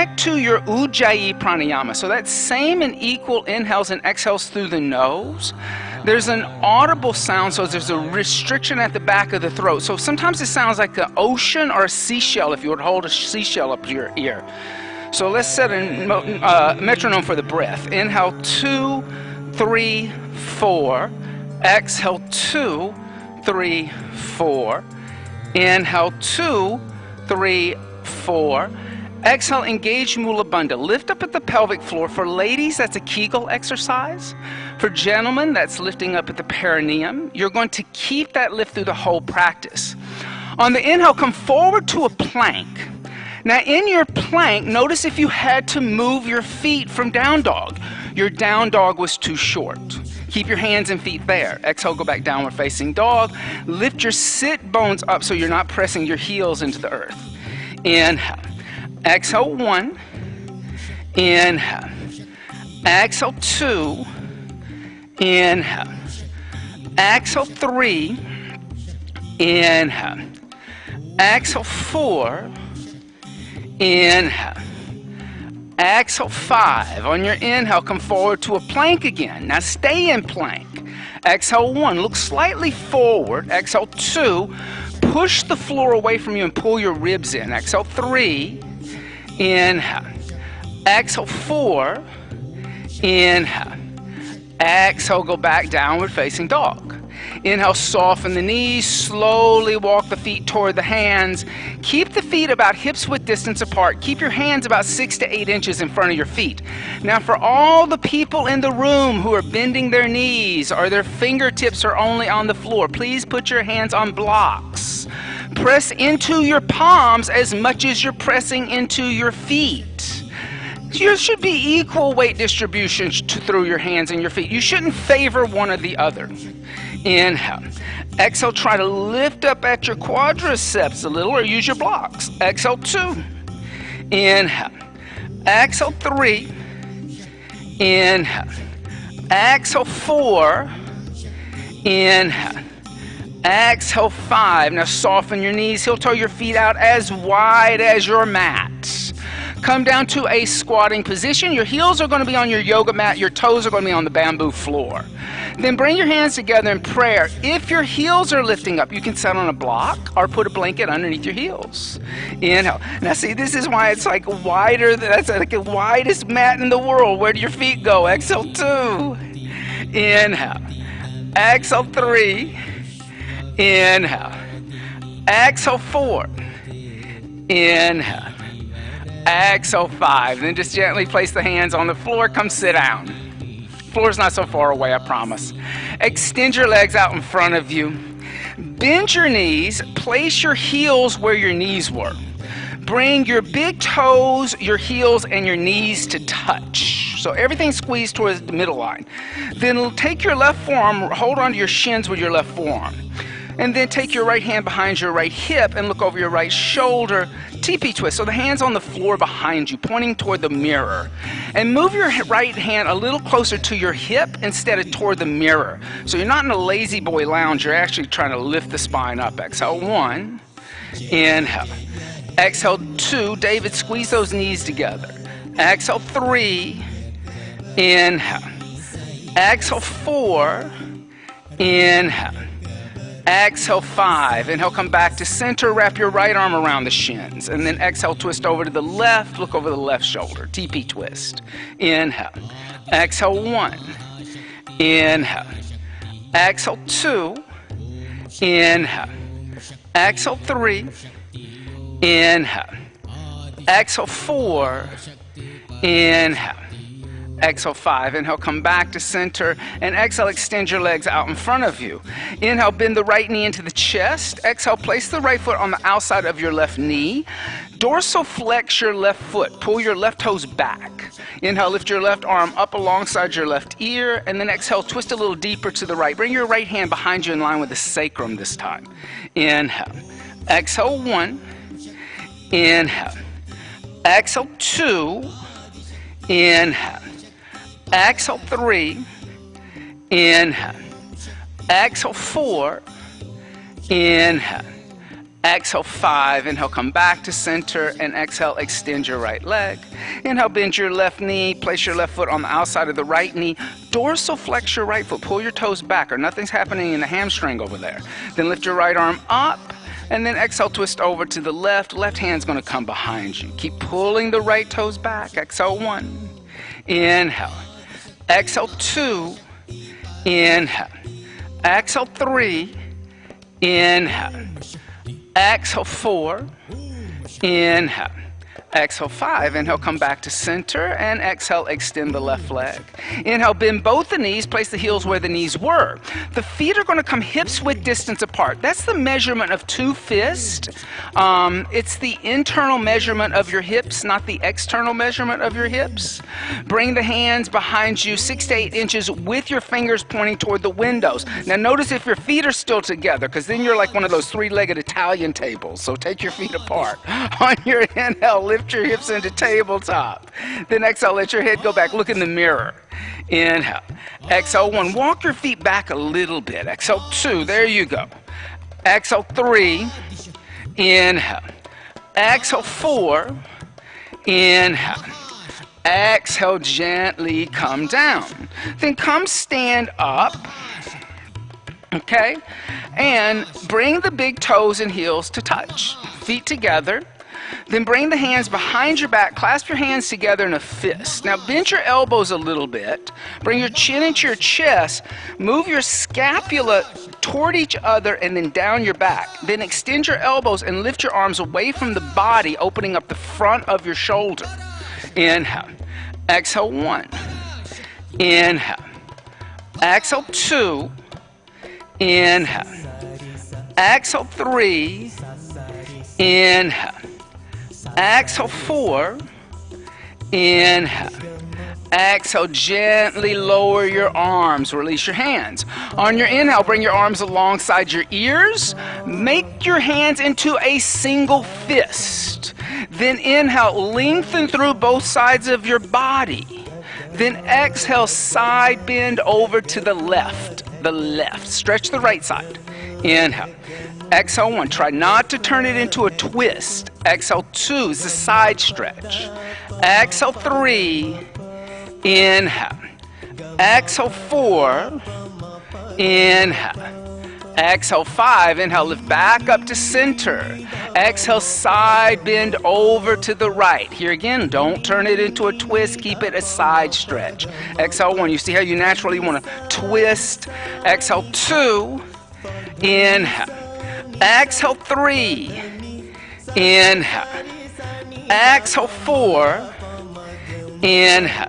connect to your Ujjayi pranayama. So that's same and equal inhales and exhales through the nose. There's an audible sound, so there's a restriction at the back of the throat. So sometimes it sounds like an ocean or a seashell if you were to hold a seashell up to your ear. So let's set a metronome for the breath. Inhale 2, 3, 4. Exhale 2, 3, 4. Inhale 2, 3, 4. Exhale, engage Mula Bandha. Lift up at the pelvic floor. For ladies, that's a Kegel exercise. For gentlemen, that's lifting up at the perineum. You're going to keep that lift through the whole practice. On the inhale, come forward to a plank. Now in your plank, notice if you had to move your feet from down dog. Your down dog was too short. Keep your hands and feet there. Exhale, go back downward facing dog. Lift your sit bones up so you're not pressing your heels into the earth. Inhale. Exhale 1. Inhale. Exhale 2. Inhale. Exhale 3. Inhale. Exhale 4. Inhale. Exhale 5. On your inhale, come forward to a plank again. Now stay in plank. Exhale 1. Look slightly forward. Exhale 2. Push the floor away from you and pull your ribs in. Exhale 3. Inhale. Exhale 4. Inhale. Exhale, go back downward facing dog. Inhale, soften the knees, slowly walk the feet toward the hands. Keep the feet about hips width distance apart. Keep your hands about 6 to 8 inches in front of your feet. Now for all the people in the room who are bending their knees or their fingertips are only on the floor, please put your hands on blocks. Press into your palms as much as you're pressing into your feet. There should be equal weight distribution through your hands and your feet. You shouldn't favor one or the other. Inhale. Exhale, try to lift up at your quadriceps a little or use your blocks. Exhale 2. Inhale. Exhale 3. Inhale. Exhale 4. Inhale. Exhale 5. Now soften your knees, heel toe your feet out as wide as your mat. Come down to a squatting position. Your heels are going to be on your yoga mat. Your toes are going to be on the bamboo floor. Then bring your hands together in prayer. If your heels are lifting up, you can sit on a block or put a blanket underneath your heels. Inhale. Now see, this is why it's like wider. That's like the widest mat in the world. Where do your feet go? Exhale 2. Inhale. Exhale 3. Inhale. Exhale 4. Inhale. Exhale 5. Then just gently place the hands on the floor. Come sit down. Floor's not so far away, I promise. Extend your legs out in front of you. Bend your knees. Place your heels where your knees were. Bring your big toes, your heels, and your knees to touch. So everything squeezed towards the middle line. Then take your left forearm, hold onto your shins with your left forearm. And then take your right hand behind your right hip and look over your right shoulder. TP twist. So the hand's on the floor behind you, pointing toward the mirror. And move your right hand a little closer to your hip instead of toward the mirror. So you're not in a lazy boy lounge. You're actually trying to lift the spine up. Exhale 1. Inhale. Exhale 2. David, squeeze those knees together. Exhale 3. Inhale. Exhale 4. Inhale. Exhale 5. Inhale, come back to center. Wrap your right arm around the shins. And then exhale, twist over to the left. Look over the left shoulder. TP twist. Inhale. Exhale 1. Inhale. Exhale 2. Inhale. Exhale 3. Inhale. Exhale 4. Inhale. Exhale 5. Inhale, come back to center. And exhale, extend your legs out in front of you. Inhale, bend the right knee into the chest. Exhale, place the right foot on the outside of your left knee. Dorsal flex your left foot. Pull your left toes back. Inhale, lift your left arm up alongside your left ear. And then exhale, twist a little deeper to the right. Bring your right hand behind you in line with the sacrum this time. Inhale. Exhale 1. Inhale. Exhale 2. Inhale. Exhale 3. Inhale. Exhale 4. Inhale. Exhale 5, inhale, come back to center, and exhale, extend your right leg. Inhale, bend your left knee, place your left foot on the outside of the right knee, dorsal flex your right foot, pull your toes back, or nothing's happening in the hamstring over there. Then lift your right arm up, and then exhale, twist over to the left. Left hand's gonna come behind you. Keep pulling the right toes back. Exhale 1, inhale. Exhale 2, inhale. Exhale 3, inhale. Exhale 4, inhale. Exhale 5, inhale, come back to center, and exhale, extend the left leg. Inhale, bend both the knees, place the heels where the knees were. The feet are going to come hips width distance apart. That's the measurement of 2 fists. It's the internal measurement of your hips, not the external measurement of your hips. Bring the hands behind you 6 to 8 inches with your fingers pointing toward the windows. Now notice if your feet are still together, because then you're like one of those 3-legged Italian tables. So take your feet apart. On your inhale, lift your hips into tabletop. Then exhale, let your head go back. Look in the mirror. Inhale. Exhale 1. Walk your feet back a little bit. Exhale 2. There you go. Exhale 3. Inhale. Exhale 4. Inhale. Exhale, gently come down. Then come stand up. Okay? And bring the big toes and heels to touch. Feet together. Then bring the hands behind your back, clasp your hands together in a fist. Now bend your elbows a little bit, bring your chin into your chest, move your scapula toward each other and then down your back. Then extend your elbows and lift your arms away from the body, opening up the front of your shoulder. Inhale. Exhale 1. Inhale. Exhale 2. Inhale. Exhale 3. Inhale. Exhale 4, inhale. Exhale, gently lower your arms, release your hands. On your inhale, bring your arms alongside your ears. Make your hands into a single fist. Then inhale, lengthen through both sides of your body. Then exhale, side bend over to the left. Stretch the right side. Inhale. Exhale 1. Try not to turn it into a twist. Exhale 2 is the side stretch. Exhale 3. Inhale. Exhale 4. Inhale. Exhale 5. Inhale, lift back up to center. Exhale, side bend over to the right. Here again, don't turn it into a twist. Keep it a side stretch. Exhale 1. You see how you naturally want to twist. Exhale 2. Inhale. Exhale 3. Inhale. Exhale 4. Inhale.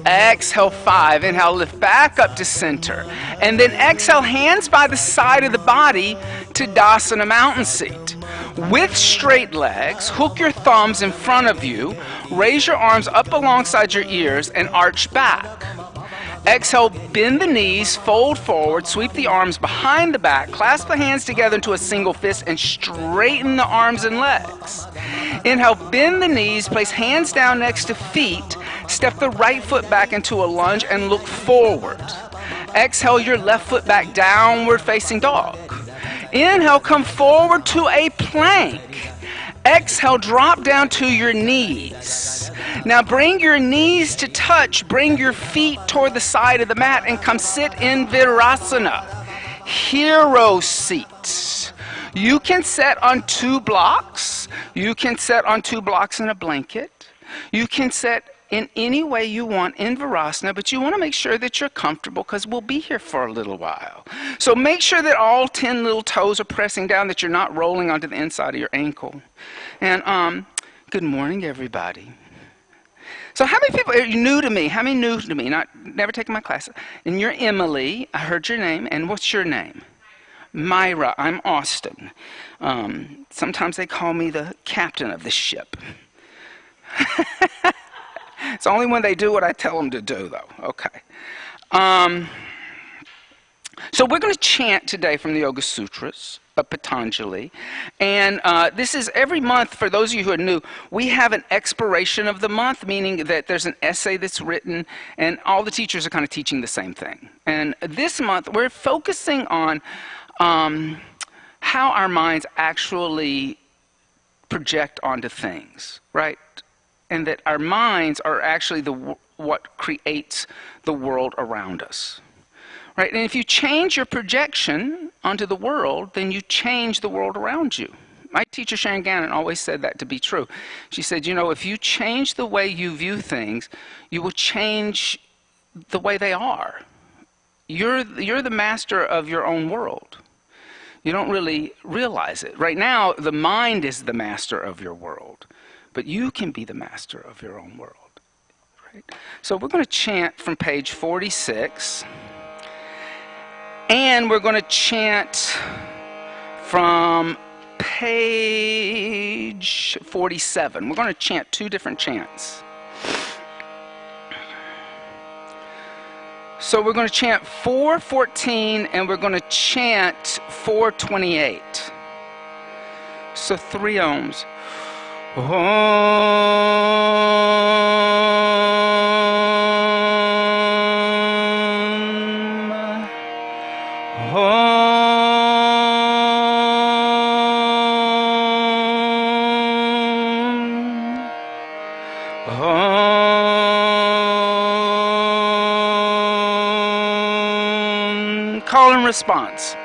Exhale 5. Inhale, lift back up to center. And then exhale, hands by the side of the body to Tadasana Mountain Seat. With straight legs, hook your thumbs in front of you, raise your arms up alongside your ears, and arch back. Exhale, bend the knees, fold forward, sweep the arms behind the back, clasp the hands together into a single fist, and straighten the arms and legs. Inhale, bend the knees, place hands down next to feet, step the right foot back into a lunge, and look forward. Exhale, your left foot back, downward facing dog. Inhale, come forward to a plank. Exhale, drop down to your knees. Now bring your knees to touch, bring your feet toward the side of the mat and come sit in Virasana, hero seat. You can sit on 2 blocks. You can sit on 2 blocks in a blanket. You can sit in any way you want in Virasana, but you want to make sure that you're comfortable because we'll be here for a little while. So make sure that all 10 little toes are pressing down, that you're not rolling onto the inside of your ankle. And good morning, everybody. So how many people are new to me? How many new to me? Never taken my class. And you're Emily. I heard your name. And what's your name? Myra. I'm Austin. Sometimes they call me the captain of the ship. It's only when they do what I tell them to do, though. Okay. So we're going to chant today from the Yoga Sutras of Patanjali. And this is every month, for those of you who are new, we have an expiration of the month, meaning that there's an essay that's written, and all the teachers are kind of teaching the same thing. And this month, we're focusing on how our minds actually project onto things, right? And that our minds are actually what creates the world around us, right? And if you change your projection onto the world, then you change the world around you. My teacher, Sharon Gannon, always said that to be true. She said, you know, if you change the way you view things, you will change the way they are. You're the master of your own world. You don't really realize it. Right now, the mind is the master of your world, but you can be the master of your own world. Right? So we're going to chant from page 46, and we're going to chant from page 47. We're going to chant two different chants. So we're going to chant 4:14 and we're going to chant 4:28. So 3 ohms. Om. Om. Om. Call and response.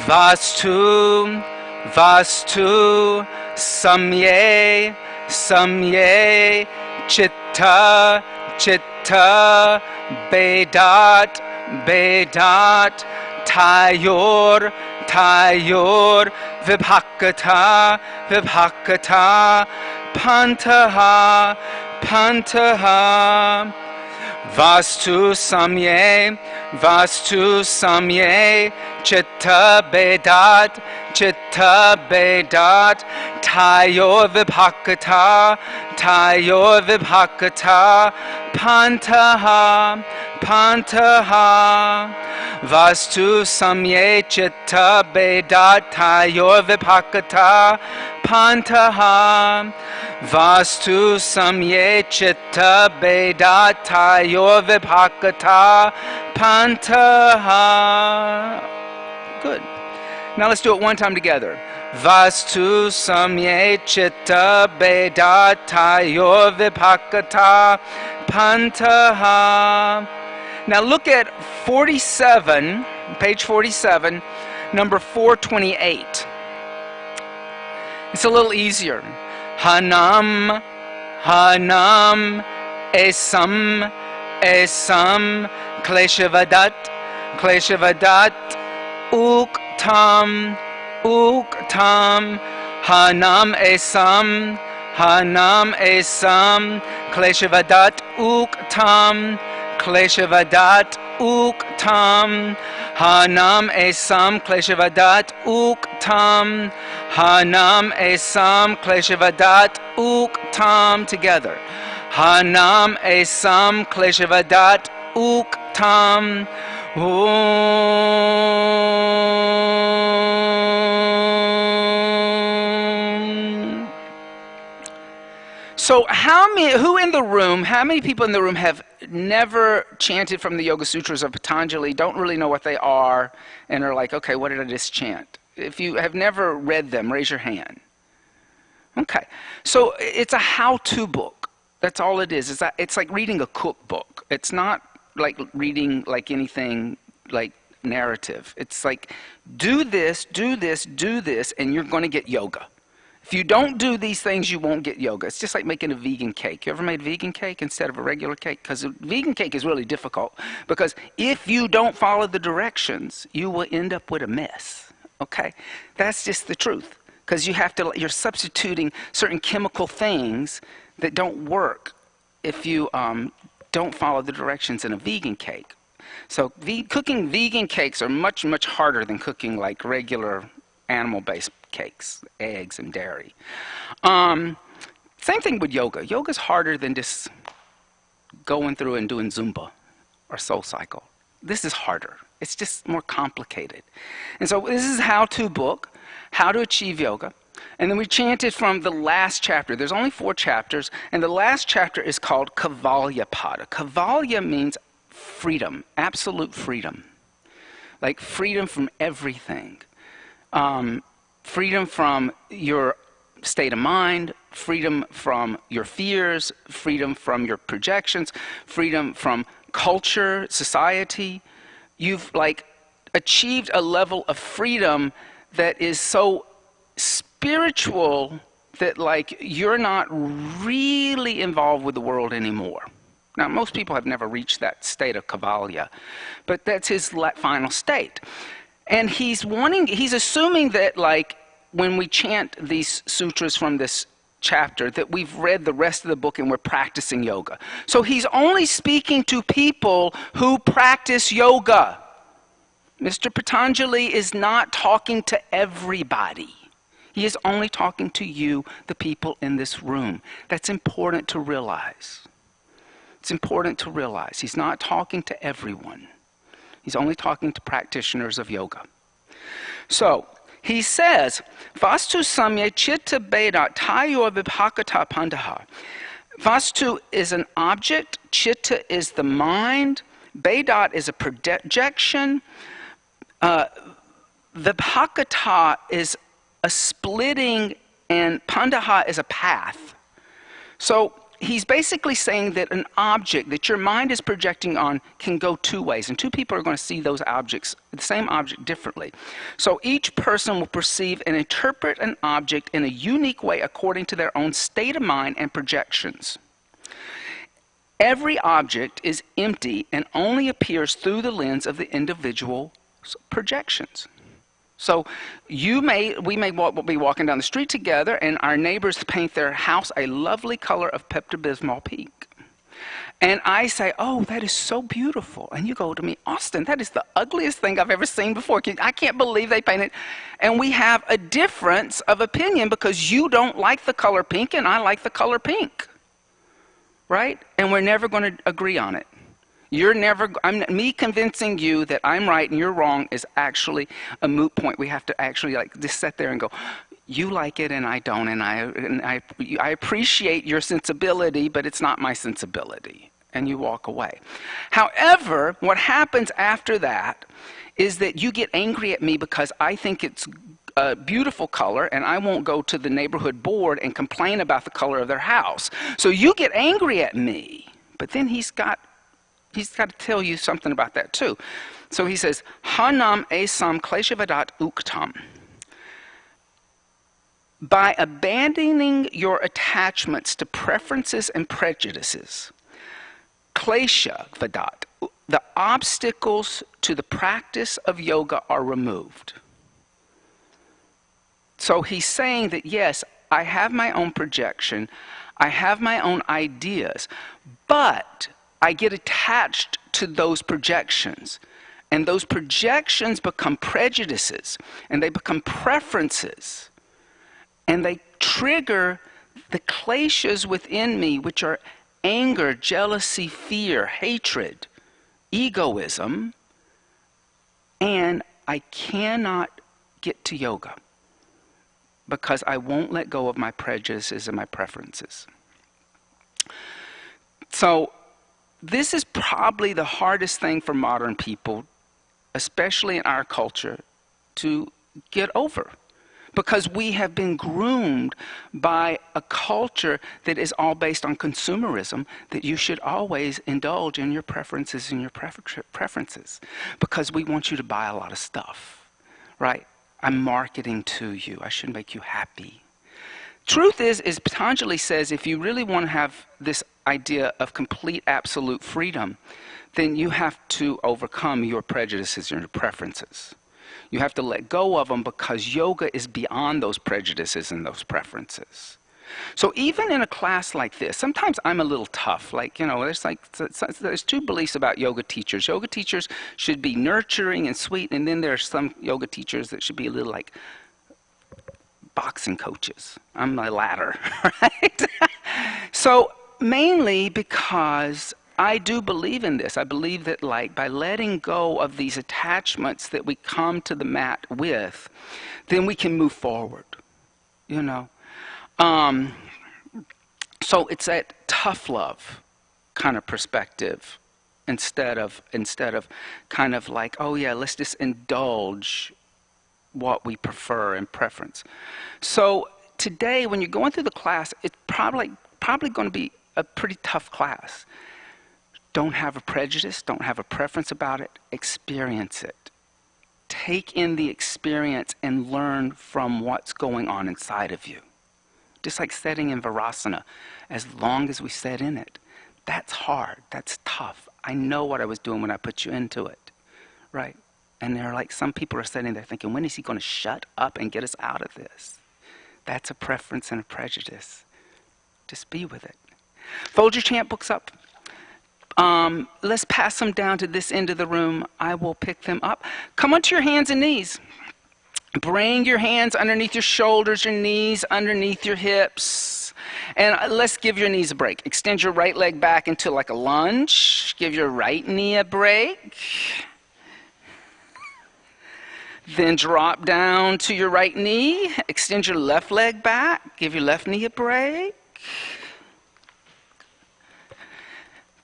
Vastu, Vastu, Samye, Samye, Chitta, Chitta, Bedat, Bedat, Tayor, Tayor, Vibhakata, Vibhakata, Pantaha, Pantaha. Vastu Samye, Vastu Samye, Chitta Bedat, Chitta Bedat, Tayo Vibhakata, Tayo Vibhakata, Pantaha, Pantaha. Vastu Samye, Chitta Bedat, Tayo Vibhakata, Pantaha. Vastu Samye, Chitta Bedat, Tayo Vibhakata, Pantaha. Good. Now let's do it one time together. Vastu Samye, Chitta Bedat, Tayo Vibhakata, Pantaha. Now look at 47, page 47, number 428. It's a little easier. Hanam, Hanam, Esam, Esam, Kleshavadat, Kleshavadat, Uktam, Uktam, Hanam, Esam, Hanam, Esam, Kleshavadat, Uktam, Kleshavadat, Uktam, Hanam, Esam, Kleshavadat, Uktam, Hanam, Esam, Kleshavadat, Uktam. Together. Hanam, Esam, Kleshavadat, Uktam. Om. So how many people in the room have never chanted from the Yoga Sutras of Patanjali, don't really know what they are, and are like, okay, what did I just chant? If you have never read them, raise your hand. Okay. So it's a how-to book. That's all it is. It's like reading a cookbook. It's not like reading like anything like narrative. It's like, do this, do this, do this, and you're going to get yoga. If you don't do these things, you won't get yoga. It's just like making a vegan cake. You ever made vegan cake instead of a regular cake? Because a vegan cake is really difficult. Because if you don't follow the directions, you will end up with a mess. Okay? That's just the truth. Because you're substituting certain chemical things that don't work if you don't follow the directions in a vegan cake. So cooking vegan cakes are much, much harder than cooking like regular animal-based cakes, eggs and dairy. Same thing with yoga. Yoga's harder than just going through and doing Zumba or Soul Cycle. This is harder. It's just more complicated. And so this is a how-to book, How to Achieve Yoga. And then we chanted from the last chapter. There's only 4 chapters, and the last chapter is called Kavalyapada. Kavalya means freedom, absolute freedom. Like freedom from everything. freedom from your state of mind, freedom from your fears, freedom from your projections, freedom from culture, society. You've like achieved a level of freedom that is so spiritual that like you're not really involved with the world anymore. Now, most people have never reached that state of Kavalia, but that's his final state. And he's assuming that like when we chant these sutras from this chapter, that we've read the rest of the book and we're practicing yoga. So he's only speaking to people who practice yoga. Mr. Patanjali is not talking to everybody. He is only talking to you, the people in this room. That's important to realize. It's important to realize. He's not talking to everyone. He's only talking to practitioners of yoga. So, he says, Vastu samye chitta beda tayor vibhakata pandaha. Vastu is an object, chitta is the mind, bedat is a projection, vibhakata is a splitting, and pandaha is a path. So he's basically saying that an object that your mind is projecting on can go two ways, and two people are going to see those objects, the same object, differently. So each person will perceive and interpret an object in a unique way according to their own state of mind and projections. Every object is empty and only appears through the lens of the individual projections. So we may be walking down the street together and our neighbors paint their house a lovely color of Pepto-Bismol pink. And I say, oh, that is so beautiful. And you go to me, Austin, that is the ugliest thing I've ever seen before. I can't believe they painted. And we have a difference of opinion because you don't like the color pink and I like the color pink. Right? And we're never going to agree on it. Me convincing you that I'm right and you're wrong is actually a moot point. We have to actually like just sit there and go, you like it and I don't, and I appreciate your sensibility, but it's not my sensibility. And you walk away. However, what happens after that is that you get angry at me because I think it's a beautiful color and I won't go to the neighborhood board and complain about the color of their house. So you get angry at me, but then he's got to tell you something about that too. So he says, Hanam esam kleshavadat uktam. By abandoning your attachments to preferences and prejudices, klesha vadat, the obstacles to the practice of yoga are removed. So he's saying that yes, I have my own projection, I have my own ideas, but I get attached to those projections. And those projections become prejudices. And they become preferences. And they trigger the kleshas within me, which are anger, jealousy, fear, hatred, egoism. And I cannot get to yoga because I won't let go of my prejudices and my preferences. So, this is probably the hardest thing for modern people, especially in our culture, to get over. Because we have been groomed by a culture that is all based on consumerism, that you should always indulge in your preferences and your preferences. Because we want you to buy a lot of stuff, right? I'm marketing to you. I should make you happy. Truth is Patanjali says, if you really want to have this idea of complete absolute freedom, then you have to overcome your prejudices and your preferences. You have to let go of them because yoga is beyond those prejudices and those preferences. So even in a class like this, sometimes I'm a little tough. Like, there's two beliefs about yoga teachers. Yoga teachers should be nurturing and sweet, and then there's some yoga teachers that should be a little like boxing coaches. I'm the latter, right? So mainly because I do believe in this. I believe that like by letting go of these attachments that we come to the mat with, then we can move forward, So it's that tough love kind of perspective instead of kind of like, oh yeah, let's just indulge what we prefer and preference. So today, when you're going through the class, it's probably going to be a pretty tough class. Don't have a prejudice, don't have a preference about it, experience it. Take in the experience and learn from what's going on inside of you. Just like sitting in Virasana, as long as we sit in it. That's hard, that's tough. I know what I was doing when I put you into it, right? And they're like, some people are sitting there thinking, when is he going to shut up and get us out of this? That's a preference and a prejudice. Just be with it. Fold your chant books up. Let's pass them down to this end of the room. I will pick them up. Come onto your hands and knees. Bring your hands underneath your shoulders, your knees underneath your hips. And let's give your knees a break. Extend your right leg back into like a lunge. Give your right knee a break. Then drop down to your right knee. Extend your left leg back. Give your left knee a break.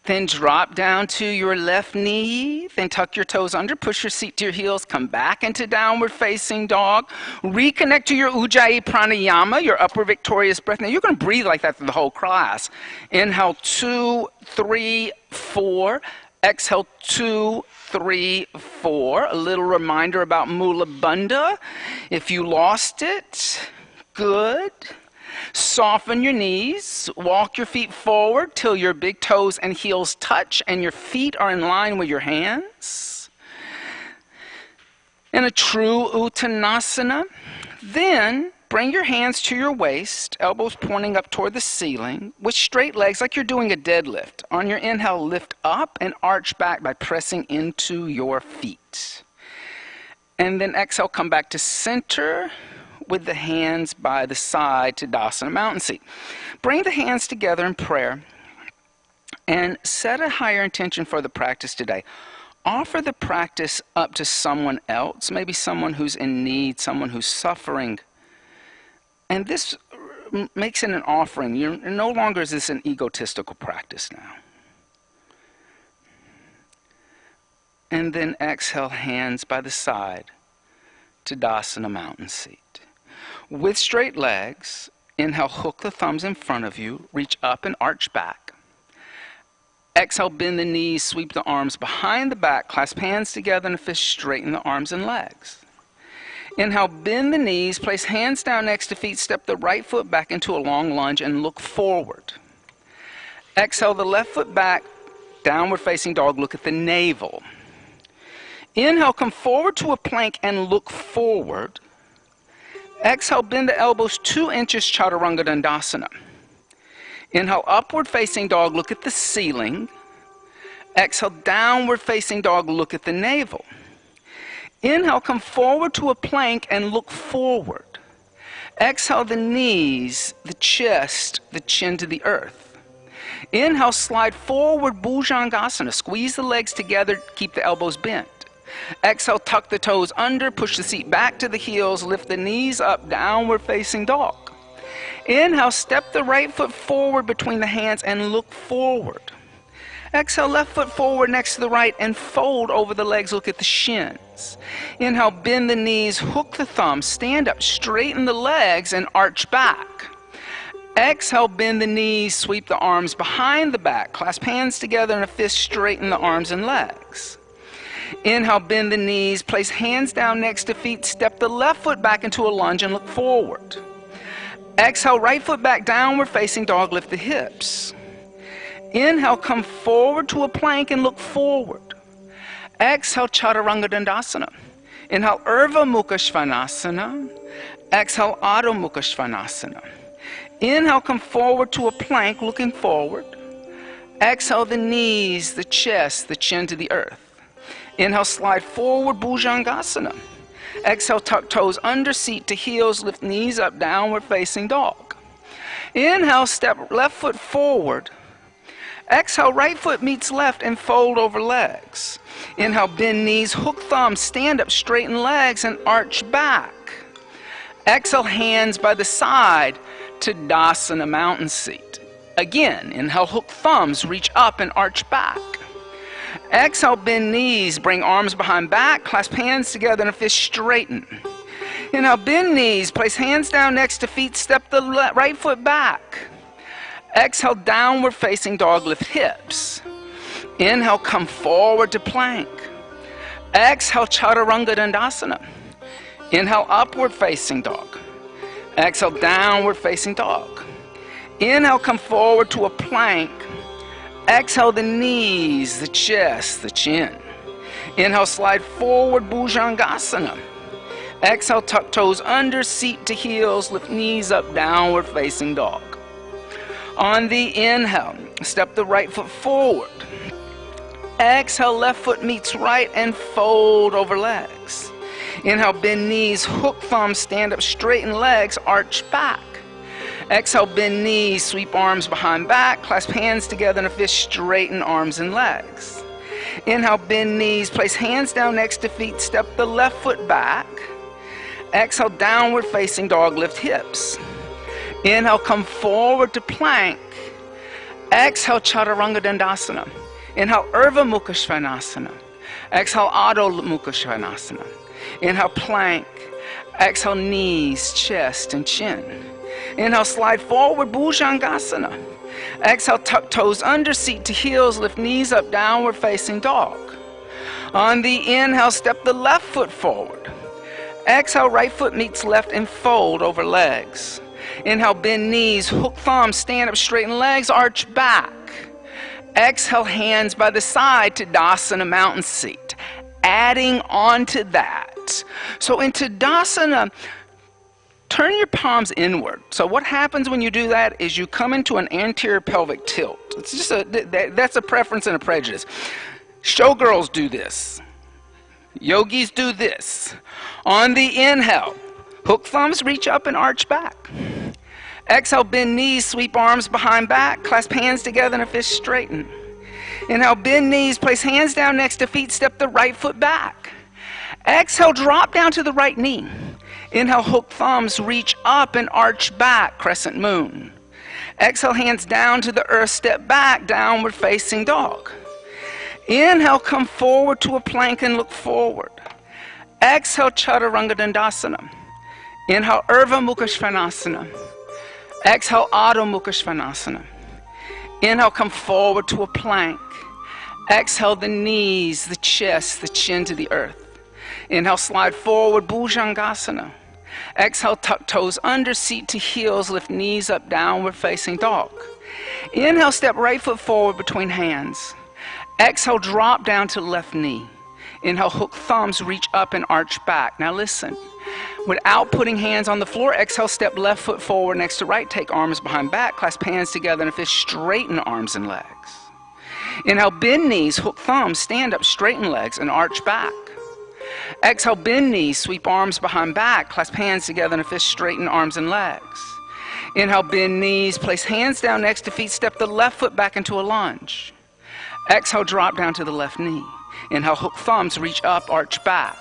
Then drop down to your left knee. Then tuck your toes under. Push your seat to your heels. Come back into downward facing dog. Reconnect to your Ujjayi pranayama, your upward victorious breath. Now you're going to breathe like that through the whole class. Inhale 2, 3, 4. Exhale 2, 3, 4. A little reminder about Mula Bandha. If you lost it, good. Soften your knees. Walk your feet forward till your big toes and heels touch and your feet are in line with your hands. In a true Uttanasana. Then bring your hands to your waist, elbows pointing up toward the ceiling, with straight legs like you're doing a deadlift. On your inhale, lift up and arch back by pressing into your feet. And then exhale, come back to center with the hands by the side to Tadasana Mountain Seat. Bring the hands together in prayer and set a higher intention for the practice today. Offer the practice up to someone else, maybe someone who's in need, someone who's suffering. And this makes it an offering. No longer is this an egotistical practice now. And then exhale, hands by the side to Tadasana Mountain Seat. With straight legs, inhale, hook the thumbs in front of you, reach up and arch back. Exhale, bend the knees, sweep the arms behind the back, clasp hands together in a fist, straighten the arms and legs. Inhale, bend the knees, place hands down next to feet, step the right foot back into a long lunge and look forward. Exhale, the left foot back, downward facing dog, look at the navel. Inhale, come forward to a plank and look forward. Exhale, bend the elbows 2 inches, Chaturanga Dandasana. Inhale, upward facing dog, look at the ceiling. Exhale, downward facing dog, look at the navel. Inhale, come forward to a plank and look forward. Exhale, the knees, the chest, the chin to the earth. Inhale, slide forward, Bhujangasana. Squeeze the legs together, keep the elbows bent. Exhale, tuck the toes under, push the seat back to the heels, lift the knees up, downward facing dog. Inhale, step the right foot forward between the hands and look forward. Exhale, left foot forward next to the right and fold over the legs, look at the shins. Inhale, bend the knees, hook the thumbs, stand up, straighten the legs and arch back. Exhale, bend the knees, sweep the arms behind the back, clasp hands together in a fist, straighten the arms and legs. Inhale, bend the knees, place hands down next to feet, step the left foot back into a lunge and look forward. Exhale, right foot back, downward facing dog, lift the hips. Inhale, come forward to a plank and look forward. Exhale, Chaturanga Dandasana. Inhale, Urdhva Mukha Svanasana. Exhale, Adho Mukha Svanasana. Inhale, come forward to a plank, looking forward. Exhale, the knees, the chest, the chin to the earth. Inhale, slide forward, Bhujangasana. Exhale, tuck toes under, seat to heels, lift knees up, downward facing dog. Inhale, step left foot forward. Exhale, right foot meets left and fold over legs. Inhale, bend knees, hook thumbs, stand up, straighten legs and arch back. Exhale, hands by the side to Tadasana Mountain Seat. Again, inhale, hook thumbs, reach up and arch back. Exhale, bend knees, bring arms behind back, clasp hands together in a fist, straighten. Inhale, bend knees, place hands down next to feet, step the right foot back. Exhale, downward facing dog, lift hips. Inhale, come forward to plank. Exhale, chaturanga dandasana. Inhale, upward facing dog. Exhale, downward facing dog. Inhale, come forward to a plank. Exhale, the knees, the chest, the chin. Inhale, slide forward, bhujangasana. Exhale, tuck toes under, seat to heels, lift knees up, downward facing dog. On the inhale, step the right foot forward. Exhale, left foot meets right and fold over legs. Inhale, bend knees, hook thumbs, stand up, straighten legs, arch back. Exhale, bend knees, sweep arms behind back, clasp hands together in a fist, straighten arms and legs. Inhale, bend knees, place hands down next to feet, step the left foot back. Exhale, downward facing dog, lift hips. Inhale, come forward to plank. Exhale, chaturanga dandasana. Inhale, Urdhva Mukha Svanasana. Exhale, Adho Mukha Svanasana. Inhale, plank. Exhale, knees, chest, and chin. Inhale, slide forward, bhujangasana. Exhale, tuck toes under, seat to heels, lift knees up, downward facing dog. On the inhale, step the left foot forward. Exhale, right foot meets left and fold over legs. Inhale, bend knees, hook thumbs, stand up, straighten legs, arch back. Exhale, hands by the side to Tadasana, mountain seat. Adding on to that. So in Tadasana, turn your palms inward. So what happens when you do that is you come into an anterior pelvic tilt. It's just that's a preference and a prejudice. Showgirls do this. Yogis do this. On the inhale, hook thumbs, reach up and arch back. Exhale, bend knees, sweep arms behind back, clasp hands together in a fist, straighten. Inhale, bend knees, place hands down next to feet, step the right foot back. Exhale, drop down to the right knee. Inhale, hook thumbs, reach up and arch back, crescent moon. Exhale, hands down to the earth, step back, downward facing dog. Inhale, come forward to a plank and look forward. Exhale, chaturanga dandasana. Inhale, Urdhva Mukha Svanasana. Exhale, Adho Mukha Svanasana. Inhale, come forward to a plank. Exhale, the knees, the chest, the chin to the earth. Inhale, slide forward, bhujangasana. Exhale, tuck toes under, seat to heels, lift knees up, downward facing dog. Inhale, step right foot forward between hands. Exhale, drop down to left knee. Inhale, hook thumbs, reach up and arch back. Now listen. Without putting hands on the floor, exhale, step left foot forward next to right, take arms behind back, clasp hands together in a fist, straighten arms and legs. Inhale, bend knees, hook thumbs, stand up, straighten legs and arch back. Exhale, bend knees, sweep arms behind back, clasp hands together in a fist, straighten arms and legs. Inhale, bend knees, place hands down next to feet, step the left foot back into a lunge. Exhale, drop down to the left knee. Inhale, hook thumbs, reach up, arch back.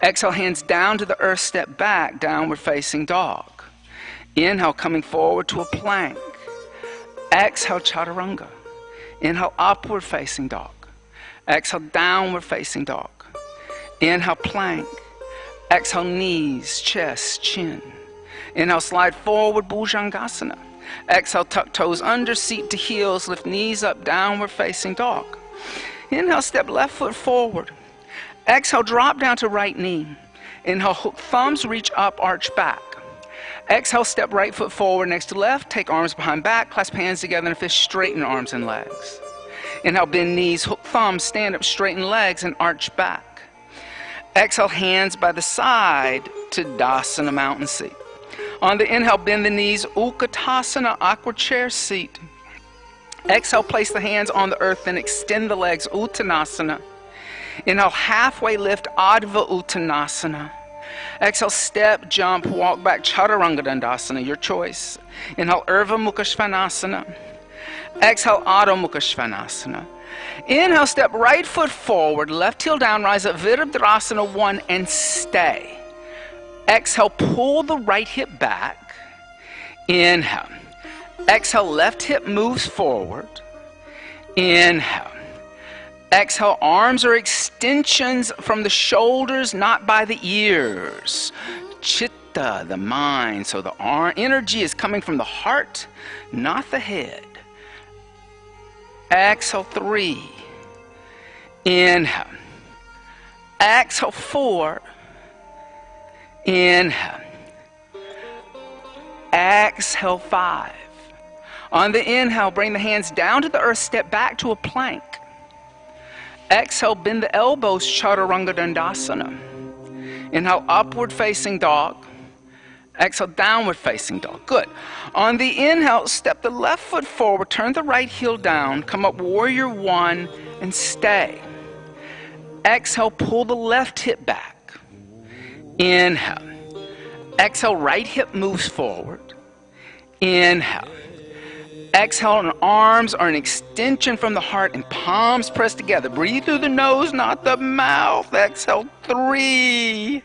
Exhale, hands down to the earth, step back, downward facing dog. Inhale, coming forward to a plank. Exhale, chaturanga. Inhale, upward facing dog. Exhale, downward facing dog. Inhale, plank. Exhale, knees, chest, chin. Inhale, slide forward, bhujangasana. Exhale, tuck toes under, seat to heels, lift knees up, downward facing dog. Inhale, step left foot forward. Exhale, drop down to right knee. Inhale, hook thumbs, reach up, arch back. Exhale, step right foot forward next to left, take arms behind back, clasp hands together in a fist, straighten arms and legs. Inhale, bend knees, hook thumbs, stand up, straighten legs and arch back. Exhale, hands by the side to Tadasana, mountain seat. On the inhale, bend the knees, Utkatasana, awkward chair seat. Exhale, place the hands on the earth, then extend the legs, Uttanasana. Inhale, halfway lift, Adva Uttanasana. Exhale, step, jump, walk back, Chaturanga Dandasana, your choice. Inhale, Urdhva Mukha Svanasana. Exhale, Adho Mukha Svanasana. Inhale, step right foot forward, left heel down, rise up, Virabhadrasana 1 and stay. Exhale, pull the right hip back. Inhale. Exhale, left hip moves forward. Inhale. Exhale, arms are extensions from the shoulders, not by the ears. chitta, the mind. So the energy is coming from the heart, not the head. Exhale 3. Inhale. Exhale 4. Inhale. Exhale 5. On the inhale, bring the hands down to the earth, step back to a plank. Exhale, bend the elbows, chaturanga dandasana. Inhale, upward facing dog. Exhale, downward facing dog. Good. On the inhale, step the left foot forward, turn the right heel down, come up warrior 1 and stay. Exhale, pull the left hip back. Inhale. Exhale, right hip moves forward. Inhale. Exhale, and arms are an extension from the heart and palms pressed together. Breathe through the nose, not the mouth. Exhale 3.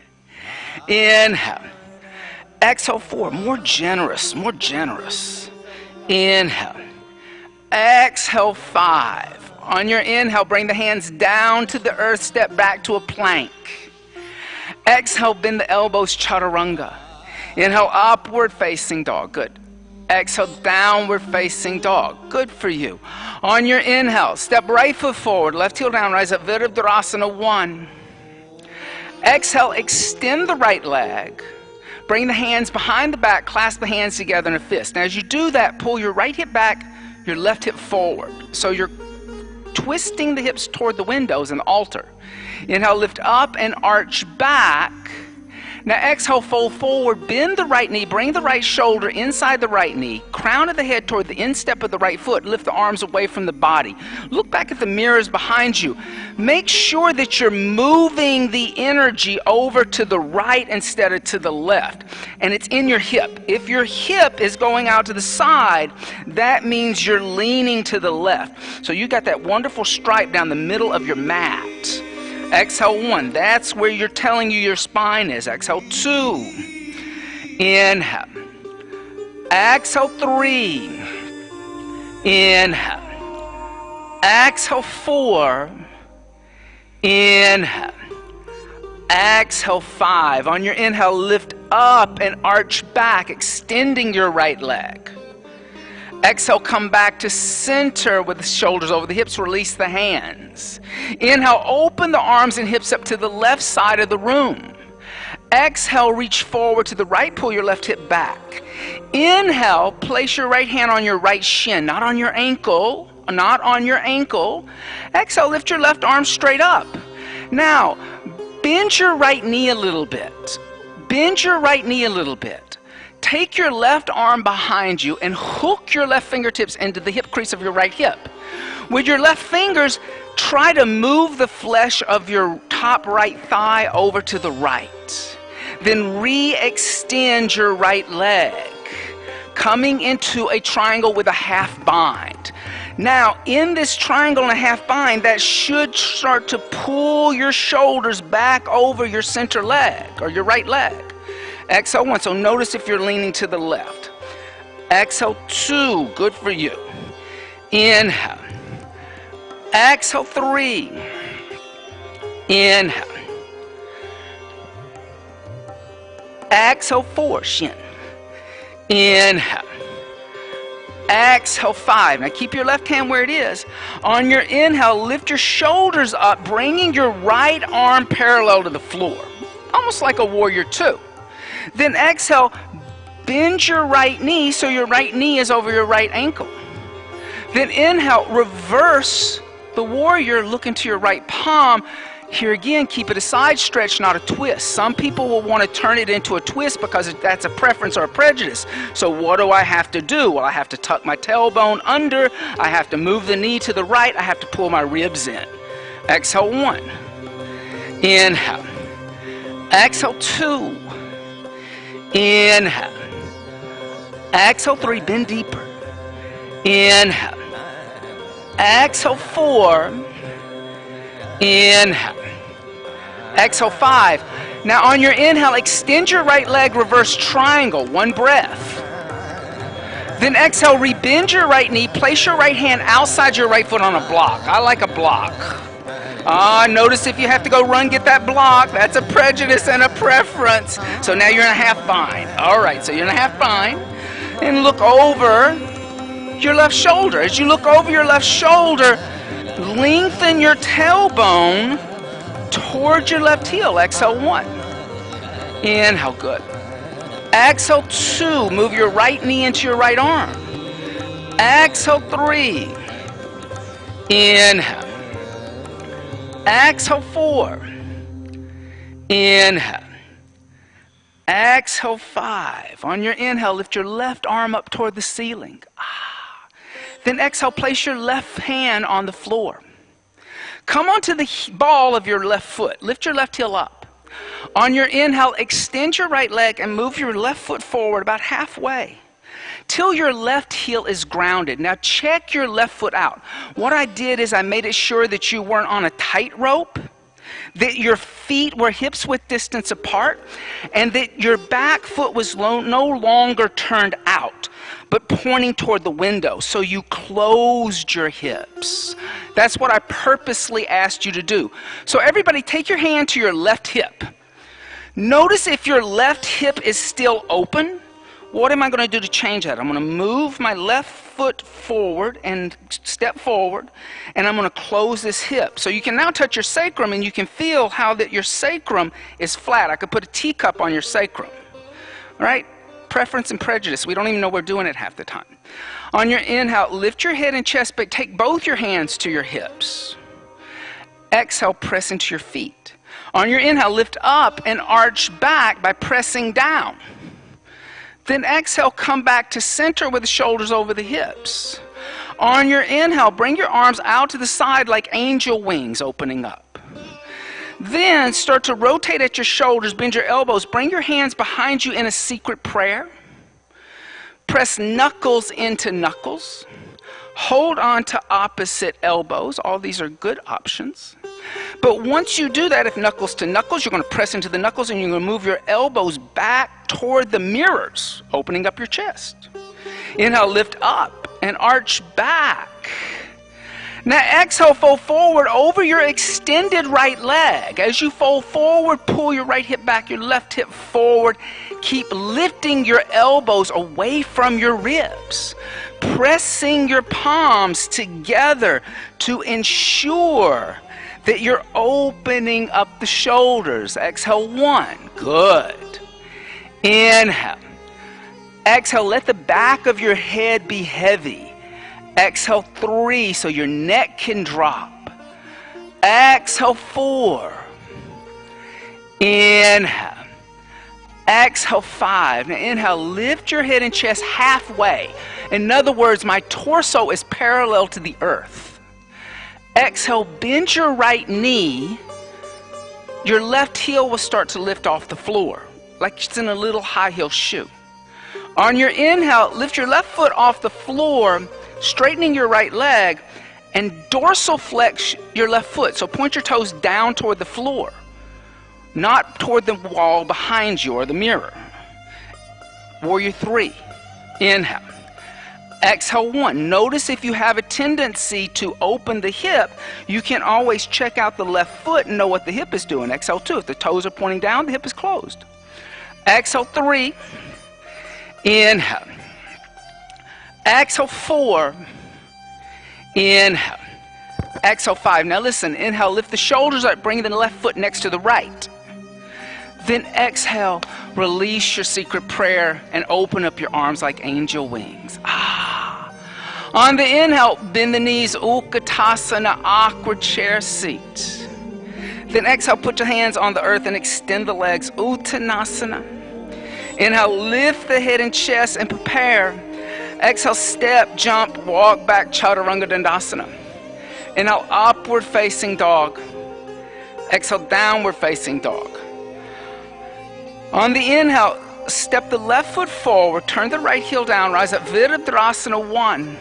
Inhale. Exhale 4. More generous, more generous. Inhale. Exhale 5. On your inhale, bring the hands down to the earth, step back to a plank. Exhale, bend the elbows, chaturanga. Inhale, upward facing dog. Good. Exhale, downward facing dog. Good for you. On your inhale, step right foot forward, left heel down, rise up, Virabhadrasana 1. Exhale, extend the right leg. Bring the hands behind the back, clasp the hands together in a fist. Now as you do that, pull your right hip back, your left hip forward. So you're twisting the hips toward the windows and the altar. Inhale, lift up and arch back. Now exhale, fold forward, bend the right knee, bring the right shoulder inside the right knee, crown of the head toward the instep of the right foot, lift the arms away from the body. Look back at the mirrors behind you. Make sure that you're moving the energy over to the right instead of to the left. And it's in your hip. If your hip is going out to the side, that means you're leaning to the left. So you got that wonderful stripe down the middle of your mat. Exhale 1, that's where you're telling you your spine is. Exhale 2, inhale. Exhale 3, inhale. Exhale 4, inhale. Exhale 5. On your inhale, lift up and arch back, extending your right leg. Exhale, come back to center with the shoulders over the hips, release the hands. Inhale, open the arms and hips up to the left side of the room. Exhale, reach forward to the right, pull your left hip back. Inhale, place your right hand on your right shin, not on your ankle, not on your ankle. Exhale, lift your left arm straight up. Now, bend your right knee a little bit. Bend your right knee a little bit. Take your left arm behind you and hook your left fingertips into the hip crease of your right hip. With your left fingers, try to move the flesh of your top right thigh over to the right. Then re-extend your right leg, coming into a triangle with a half bind. Now, in this triangle and a half bind, that should start to pull your shoulders back over your center leg or your right leg. Exhale 1, so notice if you're leaning to the left. Exhale 2, good for you. Inhale. Exhale 3. Inhale. Exhale 4, shin. Inhale. Exhale 5. Now keep your left hand where it is. On your inhale, lift your shoulders up, bringing your right arm parallel to the floor, almost like a warrior 2. Then exhale, bend your right knee so your right knee is over your right ankle. Then inhale, reverse the warrior, look into your right palm. Here again, keep it a side stretch, not a twist. Some people will want to turn it into a twist because that's a preference or a prejudice. So what do I have to do? Well, I have to tuck my tailbone under. I have to move the knee to the right. I have to pull my ribs in. Exhale 1. Inhale. Exhale 2. Inhale. Exhale 3, bend deeper. Inhale. Exhale 4. Inhale. Exhale 5. Now on your inhale, extend your right leg, reverse triangle, 1 breath. Then exhale, rebend your right knee, place your right hand outside your right foot on a block. I like a block. Notice if you have to go run, get that block. That's a prejudice and a preference. So now you're in a half bind. All right, so you're in a half bind. And look over your left shoulder. As you look over your left shoulder, lengthen your tailbone towards your left heel. Exhale 1. Inhale, good. Exhale 2, move your right knee into your right arm. Exhale 3. Inhale. Exhale 4. Inhale. Exhale 5. On your inhale, lift your left arm up toward the ceiling. Then exhale, place your left hand on the floor. Come onto the ball of your left foot. Lift your left heel up. On your inhale, extend your right leg and move your left foot forward about halfway till your left heel is grounded. Now check your left foot out. What I did is I made it sure that you weren't on a tightrope, that your feet were hips width distance apart, and that your back foot was no longer turned out, but pointing toward the window. So you closed your hips. That's what I purposely asked you to do. So everybody, take your hand to your left hip. Notice if your left hip is still open. What am I going to do to change that? I'm going to move my left foot forward and step forward, and I'm going to close this hip. So you can now touch your sacrum, and you can feel how that your sacrum is flat. I could put a teacup on your sacrum. All right? Preference and prejudice. We don't even know we're doing it half the time. On your inhale, lift your head and chest, but take both your hands to your hips. Exhale, press into your feet. On your inhale, lift up and arch back by pressing down. Then exhale, come back to center with the shoulders over the hips. On your inhale, bring your arms out to the side like angel wings opening up. Then start to rotate at your shoulders, bend your elbows, bring your hands behind you in a secret prayer. Press knuckles into knuckles. Hold on to opposite elbows. All these are good options. But once you do that, if knuckles to knuckles, you're going to press into the knuckles and you're going to move your elbows back toward the mirrors, opening up your chest. Inhale, lift up and arch back. Now exhale, fold forward over your extended right leg. As you fold forward, pull your right hip back, your left hip forward. Keep lifting your elbows away from your ribs. Pressing your palms together to ensure that you're opening up the shoulders. Exhale 1. Good. Inhale. Exhale, let the back of your head be heavy. Exhale 3 so your neck can drop. Exhale 4. Inhale. Exhale 5. Now inhale, lift your head and chest halfway. In other words, my torso is parallel to the earth. Exhale, bend your right knee. Your left heel will start to lift off the floor, like it's in a little high heel shoe. On your inhale, lift your left foot off the floor, straightening your right leg, and dorsal flex your left foot. So point your toes down toward the floor, not toward the wall behind you or the mirror. Warrior 3. Inhale. Exhale 1. Notice if you have a tendency to open the hip, you can always check out the left foot and know what the hip is doing. Exhale 2. If the toes are pointing down, the hip is closed. Exhale 3. Inhale. Exhale 4. Inhale. Exhale 5. Now listen, inhale, lift the shoulders up, bring the left foot next to the right. Then exhale, release your secret prayer and open up your arms like angel wings. On the inhale, bend the knees, Utkatasana, awkward chair seat. Then exhale, put your hands on the earth and extend the legs, Uttanasana. Inhale, lift the head and chest and prepare. Exhale, step, jump, walk back, Chaturanga Dandasana. Inhale, upward facing dog. Exhale, downward facing dog. On the inhale, step the left foot forward, turn the right heel down, rise up, Virabhadrasana 1.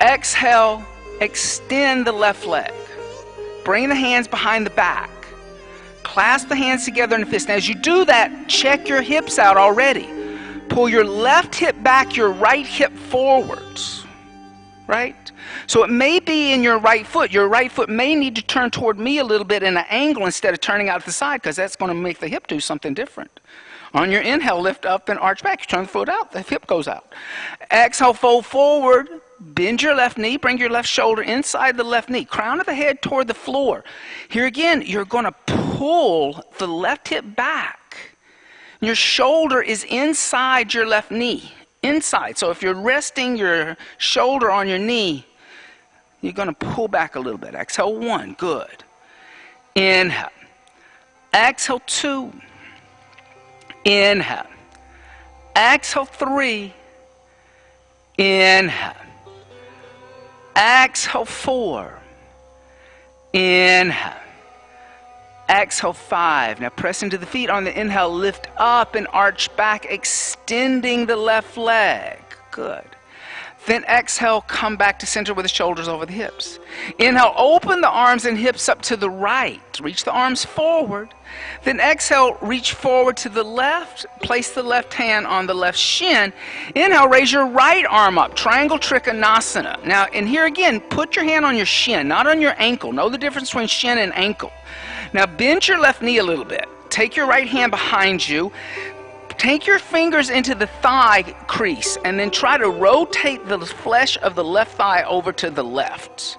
Exhale, extend the left leg. Bring the hands behind the back. Clasp the hands together in a fist. Now as you do that, check your hips out already. Pull your left hip back, your right hip forwards. right? So it may be in your right foot. Your right foot may need to turn toward me a little bit in an angle instead of turning out to the side, because that's going to make the hip do something different. On your inhale, lift up and arch back. You turn the foot out, the hip goes out. Exhale, fold forward, bend your left knee, bring your left shoulder inside the left knee, crown of the head toward the floor. Here again, you're going to pull the left hip back. Your shoulder is inside your left knee, inside. So if you're resting your shoulder on your knee, you're going to pull back a little bit. Exhale, 1, good. Inhale. Exhale, 2. Inhale. Exhale, 3. Inhale. Exhale, 4. Inhale. Exhale, 5. Now press into the feet on the inhale. Lift up and arch back, extending the left leg. Good. Then exhale, come back to center with the shoulders over the hips. Inhale, open the arms and hips up to the right. Reach the arms forward. Then exhale, reach forward to the left. Place the left hand on the left shin. Inhale, raise your right arm up. Triangle Trikonasana. Now, and here again, put your hand on your shin, not on your ankle. Know the difference between shin and ankle. Now, bend your left knee a little bit. Take your right hand behind you. Take your fingers into the thigh crease and then try to rotate the flesh of the left thigh over to the left.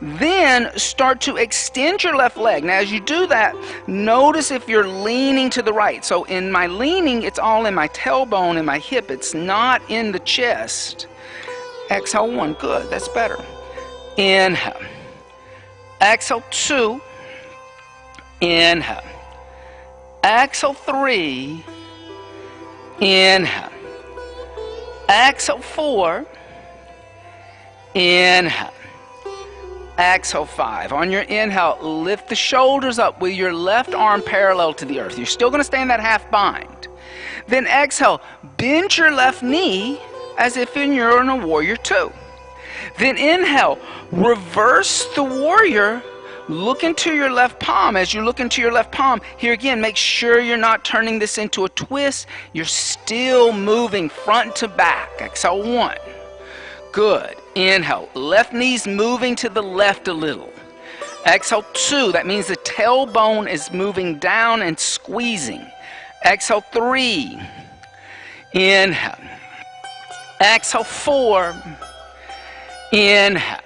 Then start to extend your left leg. Now as you do that, notice if you're leaning to the right. So in my leaning, it's all in my tailbone and my hip. It's not in the chest. Exhale, 1, good, that's better. Inhale. Exhale, 2. Inhale. Exhale, 3. Inhale. Exhale, 4. Inhale. Exhale, 5. On your inhale, lift the shoulders up with your left arm parallel to the earth. You're still going to stay in that half bind. Then exhale, bend your left knee as if you're in a warrior 2. Then inhale, reverse the warrior. Look into your left palm. As you look into your left palm, here again, make sure you're not turning this into a twist. You're still moving front to back. Exhale, 1. Good. Inhale. Left knee's moving to the left a little. Exhale, 2. That means the tailbone is moving down and squeezing. Exhale, 3. Inhale. Exhale, 4. Inhale.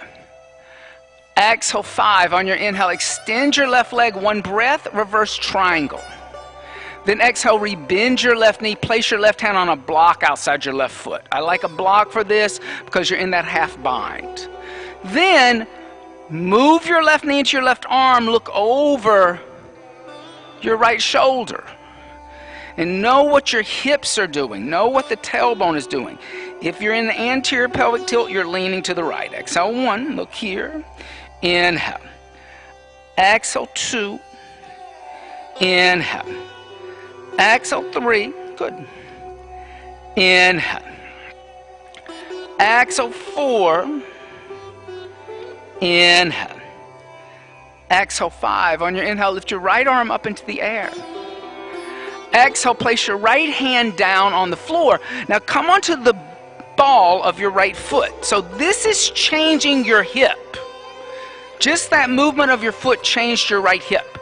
Exhale, 5. On your inhale, extend your left leg, 1 breath, reverse triangle. Then exhale, rebend your left knee, place your left hand on a block outside your left foot. I like a block for this because you're in that half bind. Then move your left knee into your left arm, look over your right shoulder. And know what your hips are doing. Know what the tailbone is doing. If you're in the anterior pelvic tilt, you're leaning to the right. Exhale, 1, look here. Inhale. Exhale, 2. Inhale. Exhale, 3. Good. Inhale. Exhale, 4. Inhale. Exhale, 5. On your inhale, lift your right arm up into the air. Exhale, place your right hand down on the floor. Now come onto the ball of your right foot. So this is changing your hip. Just that movement of your foot changed your right hip.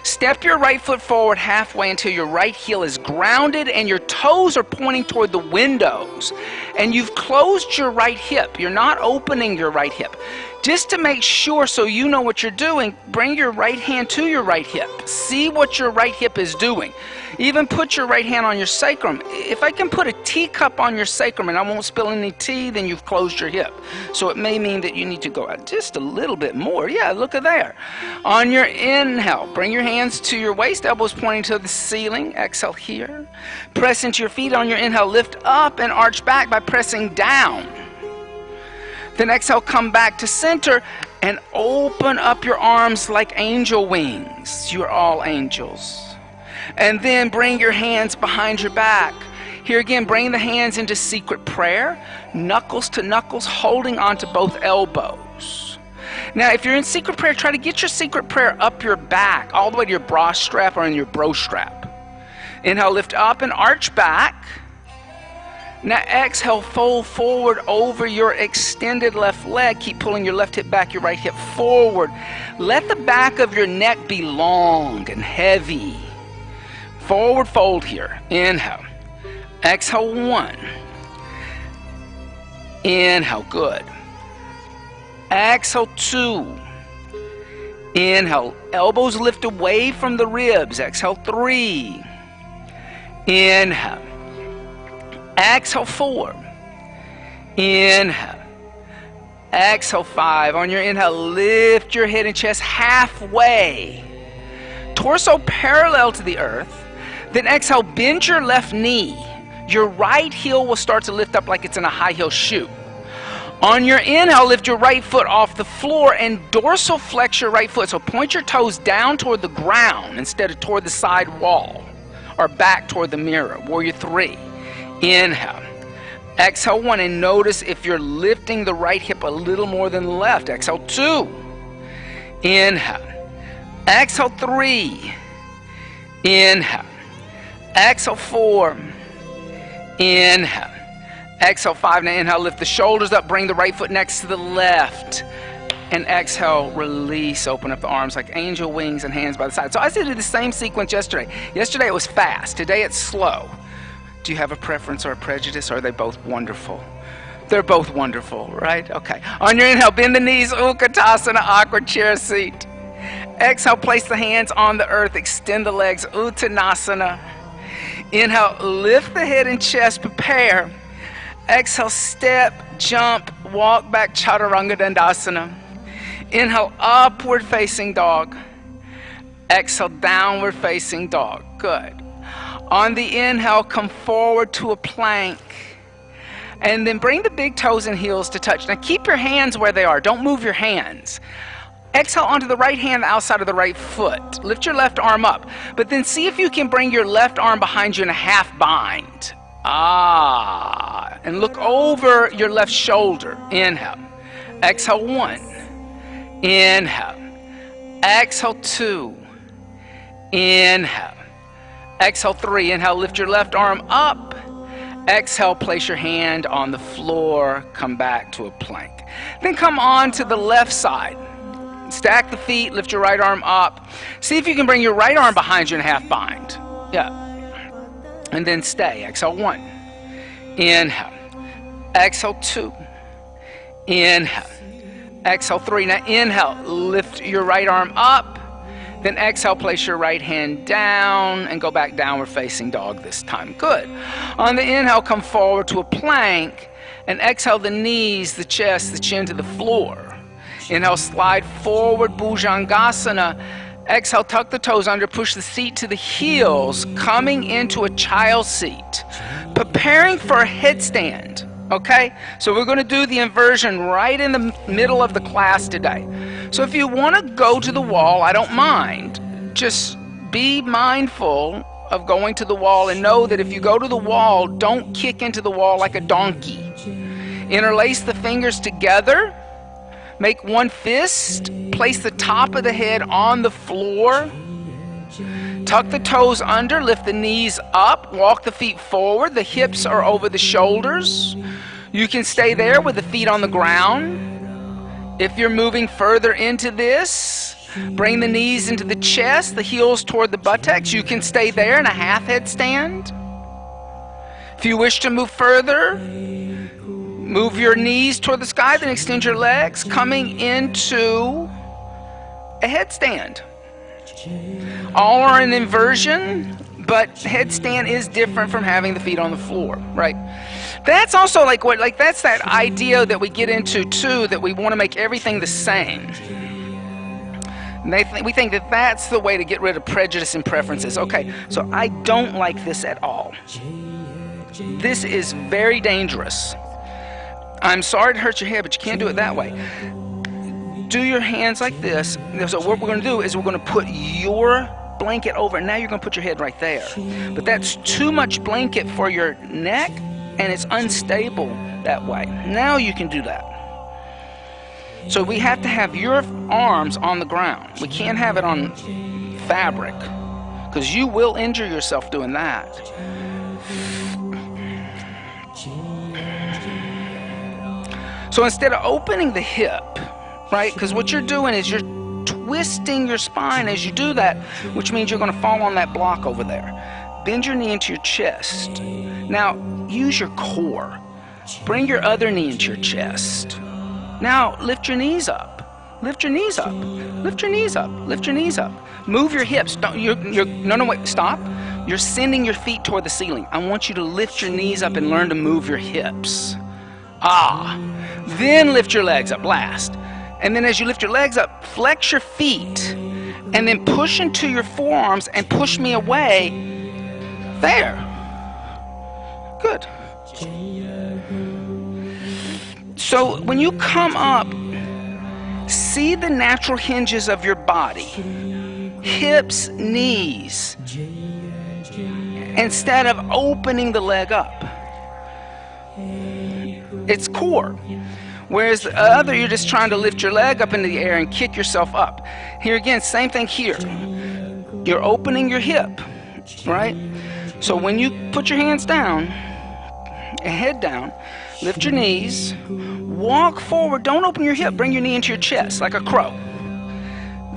Step your right foot forward halfway until your right heel is grounded and your toes are pointing toward the windows. And you've closed your right hip. You're not opening your right hip. Just to make sure so you know what you're doing, bring your right hand to your right hip. See what your right hip is doing. Even put your right hand on your sacrum. If I can put a teacup on your sacrum and I won't spill any tea, then you've closed your hip. So it may mean that you need to go out just a little bit more. Yeah, look at there. On your inhale, bring your hands to your waist, elbows pointing to the ceiling. Exhale here. Press into your feet on your inhale. Lift up and arch back by pressing down. Then exhale, come back to center and open up your arms like angel wings. You're all angels. And then bring your hands behind your back. Here again, bring the hands into secret prayer, knuckles to knuckles, holding onto both elbows. Now, if you're in secret prayer, try to get your secret prayer up your back, all the way to your bra strap or in your bro strap. Inhale, lift up and arch back. Now exhale, fold forward over your extended left leg. Keep pulling your left hip back, your right hip forward. Let the back of your neck be long and heavy. Forward fold here. Inhale. Exhale, 1. Inhale, good. Exhale, 2. Inhale, elbows lift away from the ribs. Exhale, 3. Inhale. Exhale, 4. Inhale. Exhale, 5. On your inhale, lift your head and chest halfway. Torso parallel to the earth. Then exhale, bend your left knee. Your right heel will start to lift up like it's in a high heel shoe. On your inhale, lift your right foot off the floor and dorsal flex your right foot. So point your toes down toward the ground instead of toward the side wall or back toward the mirror. Warrior 3. Inhale. Exhale, 1. And notice if you're lifting the right hip a little more than the left. Exhale, 2. Inhale. Exhale, 3. Inhale. Exhale, 4. Inhale. Exhale, 5. Now inhale, lift the shoulders up, bring the right foot next to the left. And exhale, release, open up the arms like angel wings and hands by the side. So I did the same sequence yesterday. Yesterday it was fast. Today it's slow. Do you have a preference or a prejudice, or are they both wonderful? They're both wonderful, right? Okay. On your inhale, bend the knees, Utkatasana, awkward chair seat. Exhale, place the hands on the earth, extend the legs, Uttanasana. Inhale, lift the head and chest, prepare. Exhale, step, jump, walk back, Chaturanga Dandasana. Inhale, upward facing dog. Exhale, downward facing dog. Good. On the inhale, come forward to a plank. And then bring the big toes and heels to touch. Now keep your hands where they are. Don't move your hands. Exhale onto the right hand, the outside of the right foot. Lift your left arm up. But then see if you can bring your left arm behind you in a half bind. And look over your left shoulder. Inhale. Exhale, 1. Inhale. Exhale, 2. Inhale. Exhale, 3. Inhale, lift your left arm up. Exhale, place your hand on the floor. Come back to a plank. Then come on to the left side. Stack the feet, lift your right arm up. See if you can bring your right arm behind you in half bind. Yeah. And then stay. Exhale, 1. Inhale. Exhale, 2. Inhale. Exhale, 3. Now inhale, lift your right arm up. Then exhale, place your right hand down and go back downward facing dog this time. Good. On the inhale, come forward to a plank. And exhale, the knees, the chest, the chin to the floor. Inhale, slide forward, Bhujangasana. Exhale, tuck the toes under, push the seat to the heels, coming into a child seat. Preparing for a headstand, okay? So we're going to do the inversion right in the middle of the class today. So if you want to go to the wall, I don't mind. Just be mindful of going to the wall and know that if you go to the wall, don't kick into the wall like a donkey. Interlace the fingers together. Make one fist, place the top of the head on the floor, tuck the toes under, lift the knees up, walk the feet forward, the hips are over the shoulders. You can stay there with the feet on the ground. If you're moving further into this, bring the knees into the chest, the heels toward the buttocks. You can stay there in a half headstand. If you wish to move further, move your knees toward the sky, then extend your legs, coming into a headstand. All are in inversion, but headstand is different from having the feet on the floor, right? That's also that's that idea that we get into too, that we want to make everything the same. We think that that's the way to get rid of prejudice and preferences. Okay, so I don't like this at all. This is very dangerous. I'm sorry to hurt your head, but you can't do it that way. Do your hands like this. So what we're going to do is we're going to put your blanket over, and now you're going to put your head right there. But that's too much blanket for your neck, and it's unstable that way. Now you can do that. So we have to have your arms on the ground. We can't have it on fabric, because you will injure yourself doing that. So instead of opening the hip, right, because what you're doing is you're twisting your spine as you do that, which means you're going to fall on that block over there. Bend your knee into your chest. Now, use your core. Bring your other knee into your chest. Now, lift your knees up. Lift your knees up. Lift your knees up. Lift your knees up. Move your hips. Don't, no, wait, stop. You're sending your feet toward the ceiling. I want you to lift your knees up and learn to move your hips. Then lift your legs up last. And then as you lift your legs up, flex your feet. And then push into your forearms and push me away. There. Good. So when you come up, see the natural hinges of your body. Hips, knees. Instead of opening the leg up. It's core. Whereas the other, you're just trying to lift your leg up into the air and kick yourself up. Here again, same thing here. You're opening your hip, right? So when you put your hands down, head down, lift your knees, walk forward, don't open your hip, bring your knee into your chest like a crow.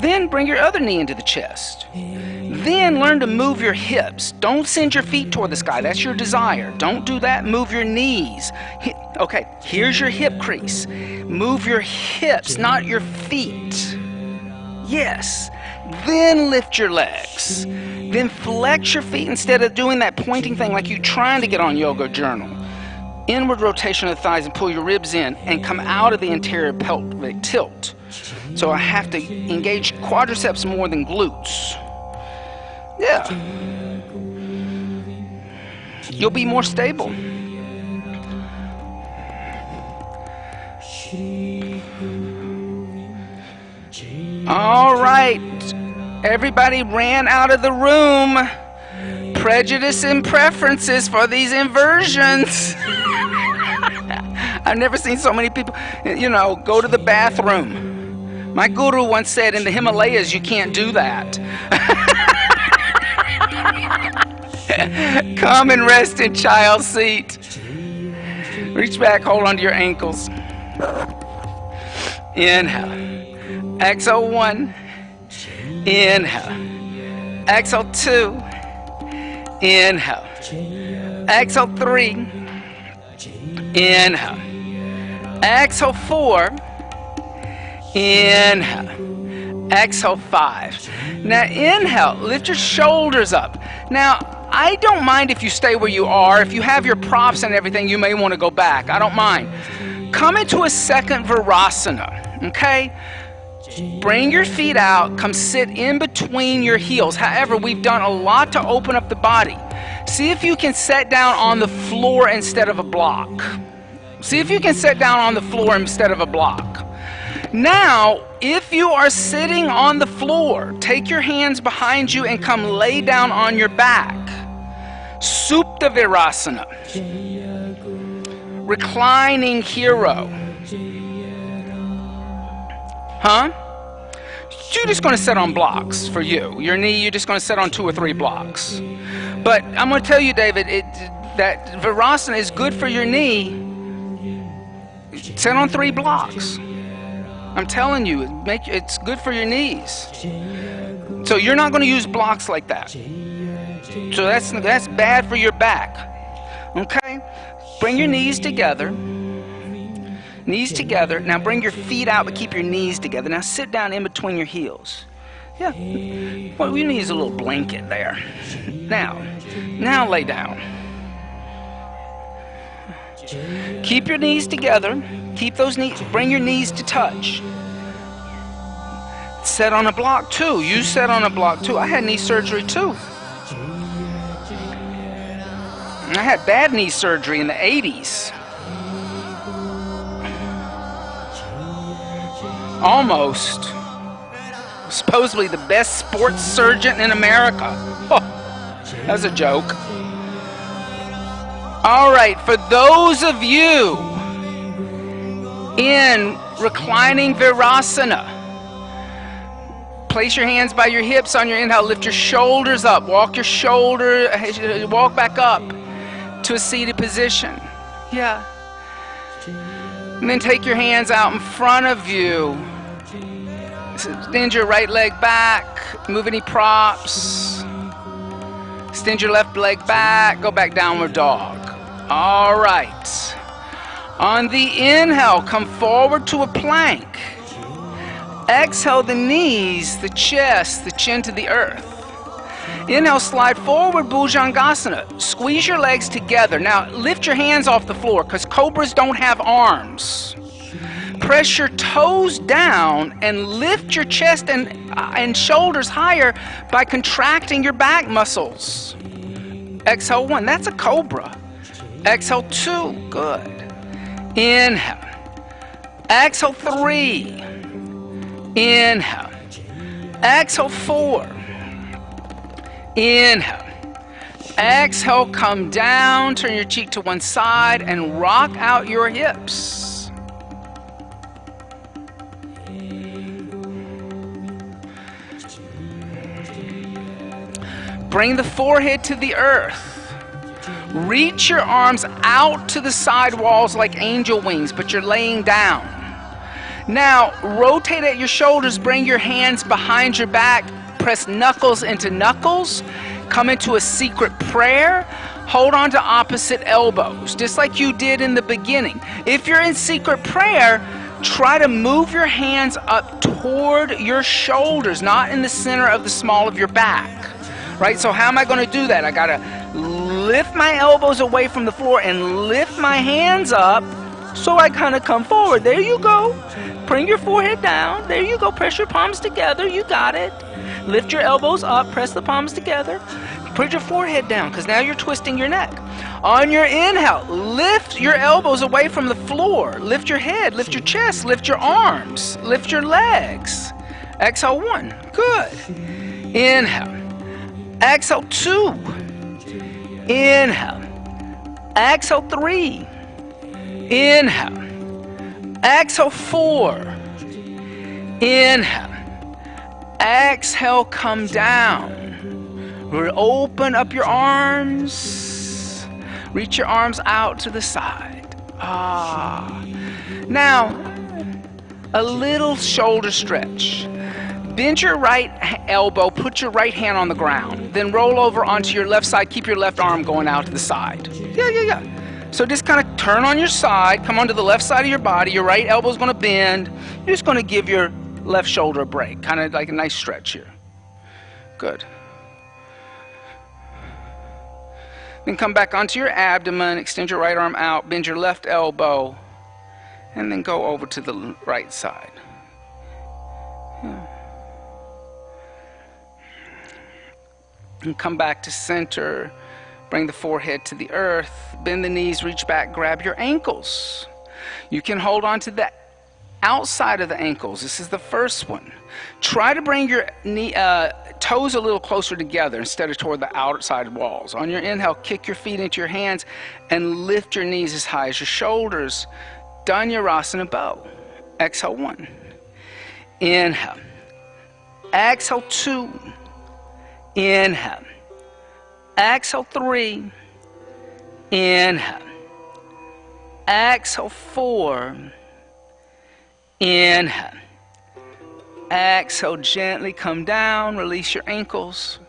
Then bring your other knee into the chest. Then learn to move your hips. Don't send your feet toward the sky. That's your desire. Don't do that. Move your knees. Okay, here's your hip crease. Move your hips, not your feet. Yes. Then lift your legs. Then flex your feet instead of doing that pointing thing like you're trying to get on Yoga Journal. Inward rotation of the thighs and pull your ribs in and come out of the anterior pelvic tilt. So I have to engage quadriceps more than glutes. Yeah. You'll be more stable. All right. Everybody ran out of the room. Prejudice and preferences for these inversions. I've never seen so many people, go to the bathroom. My guru once said, in the Himalayas, you can't do that. Come and rest in child's seat. Reach back, hold onto your ankles. Inhale. Exhale 1. Inhale. Exhale 2. Inhale. Exhale 3. Inhale. Exhale 4. Inhale. Exhale 5. Now inhale, lift your shoulders up. Now I don't mind if you stay where you are. If you have your props and everything, you may want to go back. I don't mind. Come into a second Virasana, okay? Bring your feet out, come sit in between your heels. However, we've done a lot to open up the body. See if you can sit down on the floor instead of a block. See if you can sit down on the floor instead of a block. Now, if you are sitting on the floor, take your hands behind you and come lay down on your back. Supta Virasana. Reclining hero. Huh? You're just going to sit on blocks for you. Your knee, you're just going to sit on 2 or 3 blocks. But I'm going to tell you, David, that Virasana is good for your knee. Sit on 3 blocks. I'm telling you, it's good for your knees. So you're not going to use blocks like that. So that's bad for your back. Okay? Bring your knees together. Knees together. Now bring your feet out, but keep your knees together. Now sit down in between your heels. Yeah. Well, you need a little blanket there. Now lay down. Keep your knees together. Keep those knees. Bring your knees to touch. Sit on a block too. You sat on a block too. I had knee surgery too. I had bad knee surgery in the 80s. Almost. Supposedly the best sports surgeon in America. Oh, that's a joke. All right, for those of you in reclining Virasana, place your hands by your hips on your inhale. Lift your shoulders up. Walk back up to a seated position. Yeah. And then take your hands out in front of you. Extend your right leg back. Move any props. Extend your left leg back. Go back downward dog. All right. On the inhale, come forward to a plank. Exhale the knees, the chest, the chin to the earth. Inhale, slide forward, Bhujangasana. Squeeze your legs together. Now, lift your hands off the floor because cobras don't have arms. Press your toes down and lift your chest and shoulders higher by contracting your back muscles. Exhale 1, that's a cobra. Exhale 2, good. Inhale. Exhale 3. Inhale. Exhale 4. Inhale. Exhale, come down, turn your cheek to one side and rock out your hips. Bring the forehead to the earth. Reach your arms out to the side walls like angel wings, but you're laying down. Now, rotate at your shoulders, bring your hands behind your back, press knuckles into knuckles, come into a secret prayer, hold on to opposite elbows, just like you did in the beginning. If you're in secret prayer, try to move your hands up toward your shoulders, not in the center of the small of your back. Right, so how am I going to do that? I got to lift my elbows away from the floor and lift my hands up so I kind of come forward. There you go. Bring your forehead down. There you go. Press your palms together. You got it. Lift your elbows up. Press the palms together. Put your forehead down because now you're twisting your neck. On your inhale, lift your elbows away from the floor. Lift your head. Lift your chest. Lift your arms. Lift your legs. Exhale 1. Good. Inhale. Exhale 2. Inhale. Exhale 3. Inhale. Exhale 4. Inhale. Exhale, come down. Open up your arms. Reach your arms out to the side. Now, a little shoulder stretch. Bend your right elbow, put your right hand on the ground, then roll over onto your left side, keep your left arm going out to the side. Yeah. So just kind of turn on your side, come onto the left side of your body, your right elbow's going to bend, you're just going to give your left shoulder a break, kind of like a nice stretch here. Good. Then come back onto your abdomen, extend your right arm out, bend your left elbow, and then go over to the right side. Yeah. And come back to center, bring the forehead to the earth, bend the knees, reach back, grab your ankles. You can hold on to the outside of the ankles. This is the first one. Try to bring your toes a little closer together instead of toward the outside walls. On your inhale, kick your feet into your hands and lift your knees as high as your shoulders. Dhanurasana bow. Exhale 1. Inhale. Exhale 2. Inhale. Exhale 3. Inhale. Exhale 4. Inhale. Exhale, gently come down, release your ankles.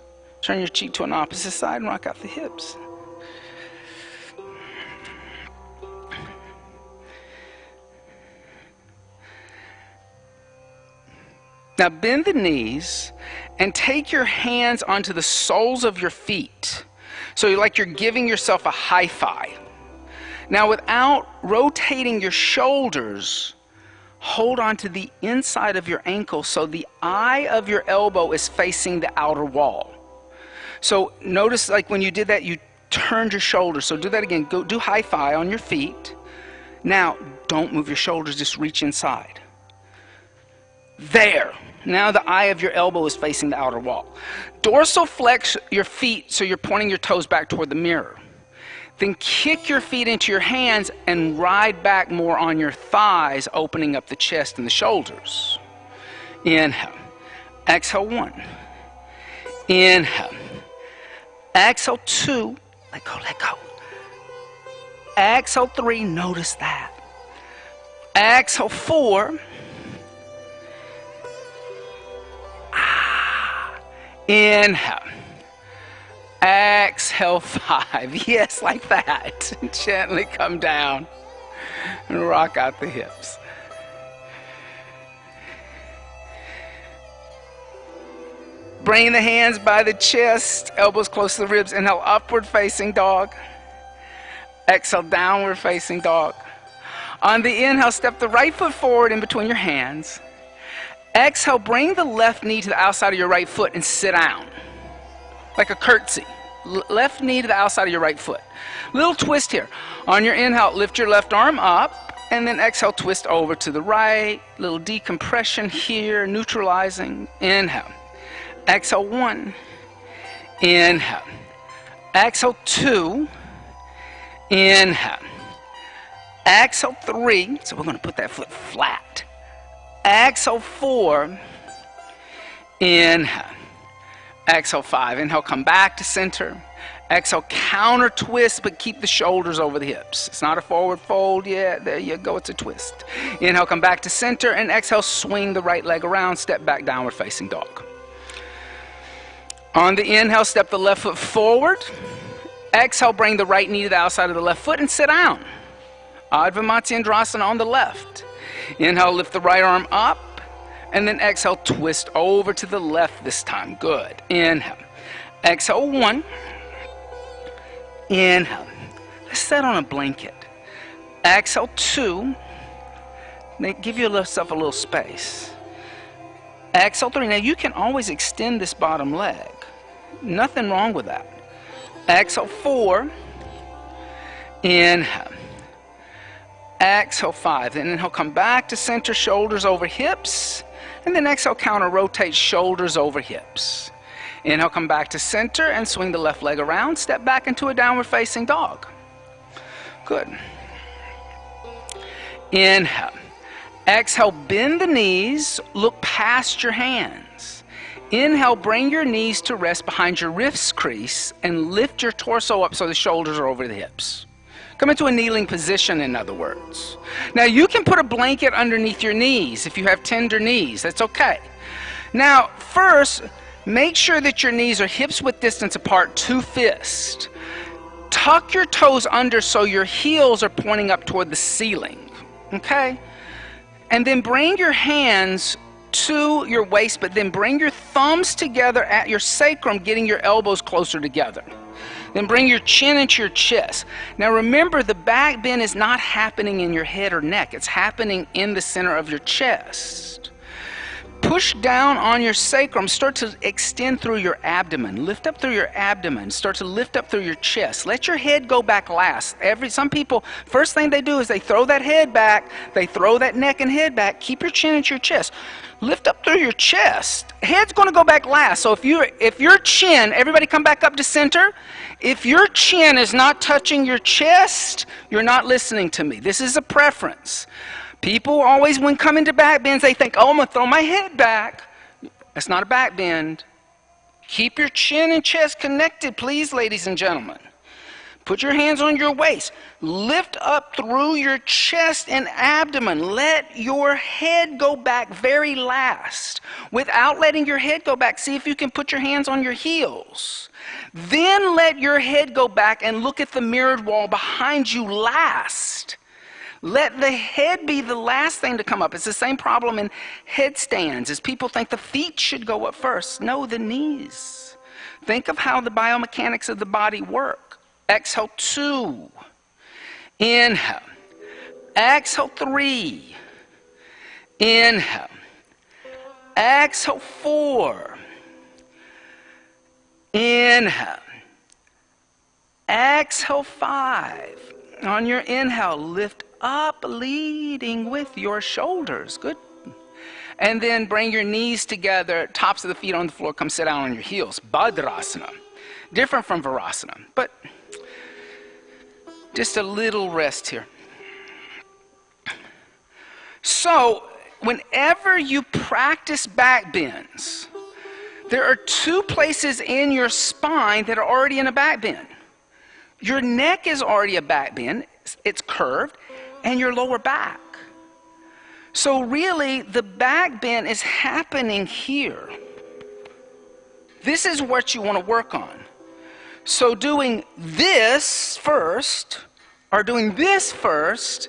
Turn your cheek to an opposite side and rock out the hips. Now bend the knees and take your hands onto the soles of your feet. So you're giving yourself a high five. Now without rotating your shoulders, hold on to the inside of your ankle so the eye of your elbow is facing the outer wall. So notice like when you did that, you turned your shoulders. So do that again. Go do high five on your feet. Now don't move your shoulders, just reach inside. There. Now the eye of your elbow is facing the outer wall. Dorsal flex your feet so you're pointing your toes back toward the mirror. Then kick your feet into your hands and ride back more on your thighs, opening up the chest and the shoulders. Inhale. Exhale 1. Inhale. Exhale 2. Let go, let go. Exhale 3. Notice that. Exhale, 4. Inhale. Exhale, 5. Yes, like that. Gently come down and rock out the hips. Bring the hands by the chest, elbows close to the ribs. Inhale, upward facing dog. Exhale, downward facing dog. On the inhale, step the right foot forward in between your hands. Exhale, bring the left knee to the outside of your right foot and sit down. Like a curtsy. Left knee to the outside of your right foot. Little twist here. On your inhale, lift your left arm up, and then exhale, twist over to the right. Little decompression here, neutralizing. Inhale. Exhale, 1. Inhale. Exhale, 2. Inhale. Exhale, 3. So we're going to put that foot flat. Exhale, 4. Inhale. Exhale, 5. Inhale, come back to center. Exhale, counter twist, but keep the shoulders over the hips. It's not a forward fold yet. There you go. It's a twist. Inhale, come back to center. And exhale, swing the right leg around. Step back, downward facing dog. On the inhale, step the left foot forward. Exhale, bring the right knee to the outside of the left foot and sit down. Ardha Matsyendrasana on the left. Inhale, lift the right arm up. And then exhale, twist over to the left this time. Good. Inhale. Exhale, 1. Inhale. Let's sit on a blanket. Exhale, 2. Then give yourself a little space. Exhale, 3. Now you can always extend this bottom leg. Nothing wrong with that. Exhale, 4. Inhale. Exhale, 5. Then inhale, come back to center, shoulders over hips. And then exhale, counter rotate, shoulders over hips. Inhale, come back to center and swing the left leg around. Step back into a downward facing dog. Good. Inhale. Exhale, bend the knees, look past your hands. Inhale, bring your knees to rest behind your wrist crease and lift your torso up so the shoulders are over the hips. Come into a kneeling position, in other words. Now, you can put a blanket underneath your knees if you have tender knees. That's okay. Now, first, make sure that your knees are hips width distance apart, 2 fists. Tuck your toes under so your heels are pointing up toward the ceiling. Okay? And then bring your hands to your waist, but then bring your thumbs together at your sacrum, getting your elbows closer together. Then bring your chin into your chest. Now remember, the back bend is not happening in your head or neck. It's happening in the center of your chest. Push down on your sacrum. Start to extend through your abdomen. Lift up through your abdomen. Start to lift up through your chest. Let your head go back last. Some people, first thing they do is they throw that head back. They throw that neck and head back. Keep your chin into your chest. Lift up through your chest. Head's going to go back last. So if your chin, everybody come back up to center. If your chin is not touching your chest, you're not listening to me. This is a preference. People always, when coming to back bends, they think, oh, I'm going to throw my head back. That's not a back bend. Keep your chin and chest connected, please, ladies and gentlemen. Put your hands on your waist. Lift up through your chest and abdomen. Let your head go back very last. Without letting your head go back, see if you can put your hands on your heels. Then let your head go back and look at the mirrored wall behind you last. Let the head be the last thing to come up. It's the same problem in headstands, as people think the feet should go up first. No, the knees. Think of how the biomechanics of the body work. Exhale, 2. Inhale. Exhale, 3. Inhale. Exhale, 4. Inhale. Exhale, 5. On your inhale, lift up, leading with your shoulders. Good. And then bring your knees together, tops of the feet on the floor. Come sit down on your heels. Bhadrasana. Different from Virasana, but just a little rest here. So, whenever you practice back bends, there are 2 places in your spine that are already in a back bend. Your neck is already a back bend. It's curved. And your lower back. So really, the back bend is happening here. This is what you want to work on. So doing this first, or doing this first,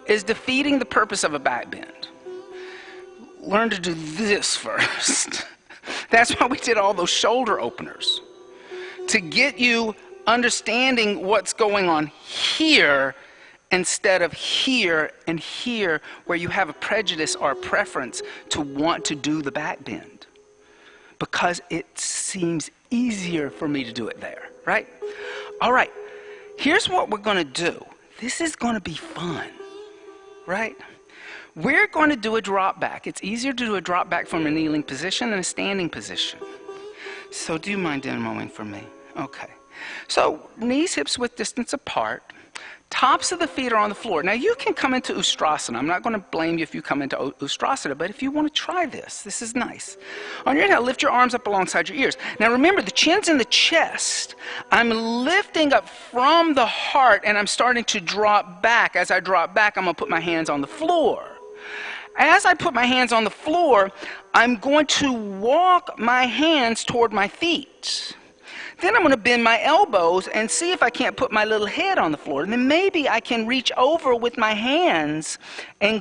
is defeating the purpose of a back bend. Learn to do this first. That's why we did all those shoulder openers. To get you understanding what's going on here instead of here and here, where you have a prejudice or a preference to want to do the back bend. Because it seems easier for me to do it there, right? All right, here's what we're going to do. This is going to be fun, right? We're going to do a drop back. It's easier to do a drop back from a kneeling position than a standing position. So do you mind demoing for me? Okay. So knees, hips width distance apart. Tops of the feet are on the floor. Now you can come into Ustrasana. I'm not going to blame you if you come into Ustrasana, but if you want to try this, this is nice. On your inhale, lift your arms up alongside your ears. Now remember, the chin's in the chest. I'm lifting up from the heart and I'm starting to drop back. As I drop back, I'm going to put my hands on the floor. As I put my hands on the floor, I'm going to walk my hands toward my feet. Then I'm going to bend my elbows and see if I can't put my little head on the floor. And then maybe I can reach over with my hands and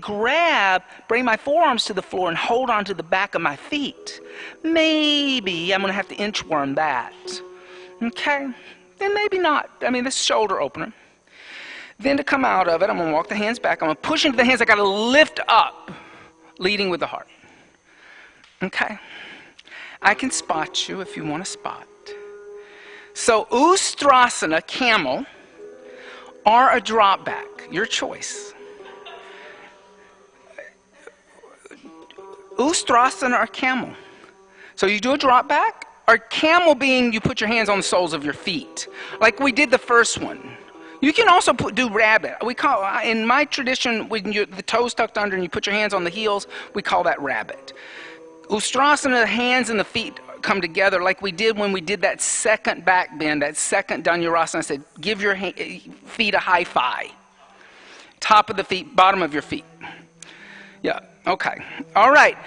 bring my forearms to the floor and hold on to the back of my feet. Maybe I'm going to have to inchworm that. Okay? Then maybe not. I mean, this is shoulder opener. Then to come out of it, I'm going to walk the hands back. I'm going to push into the hands. I got to lift up, leading with the heart. Okay? I can spot you if you want to spot. So Ustrasana, camel, or a drop back, your choice. Ustrasana or camel. So you do a drop back, or camel being you put your hands on the soles of your feet, like we did the first one. You can also do rabbit. We call, in my tradition, when the toes tucked under and you put your hands on the heels, we call that rabbit. Ustrasana, the hands and the feet come together like we did when we did that second back bend, that second Dhanurasana. I said, give your feet a high five. Top of the feet, bottom of your feet. Yeah, okay. All right,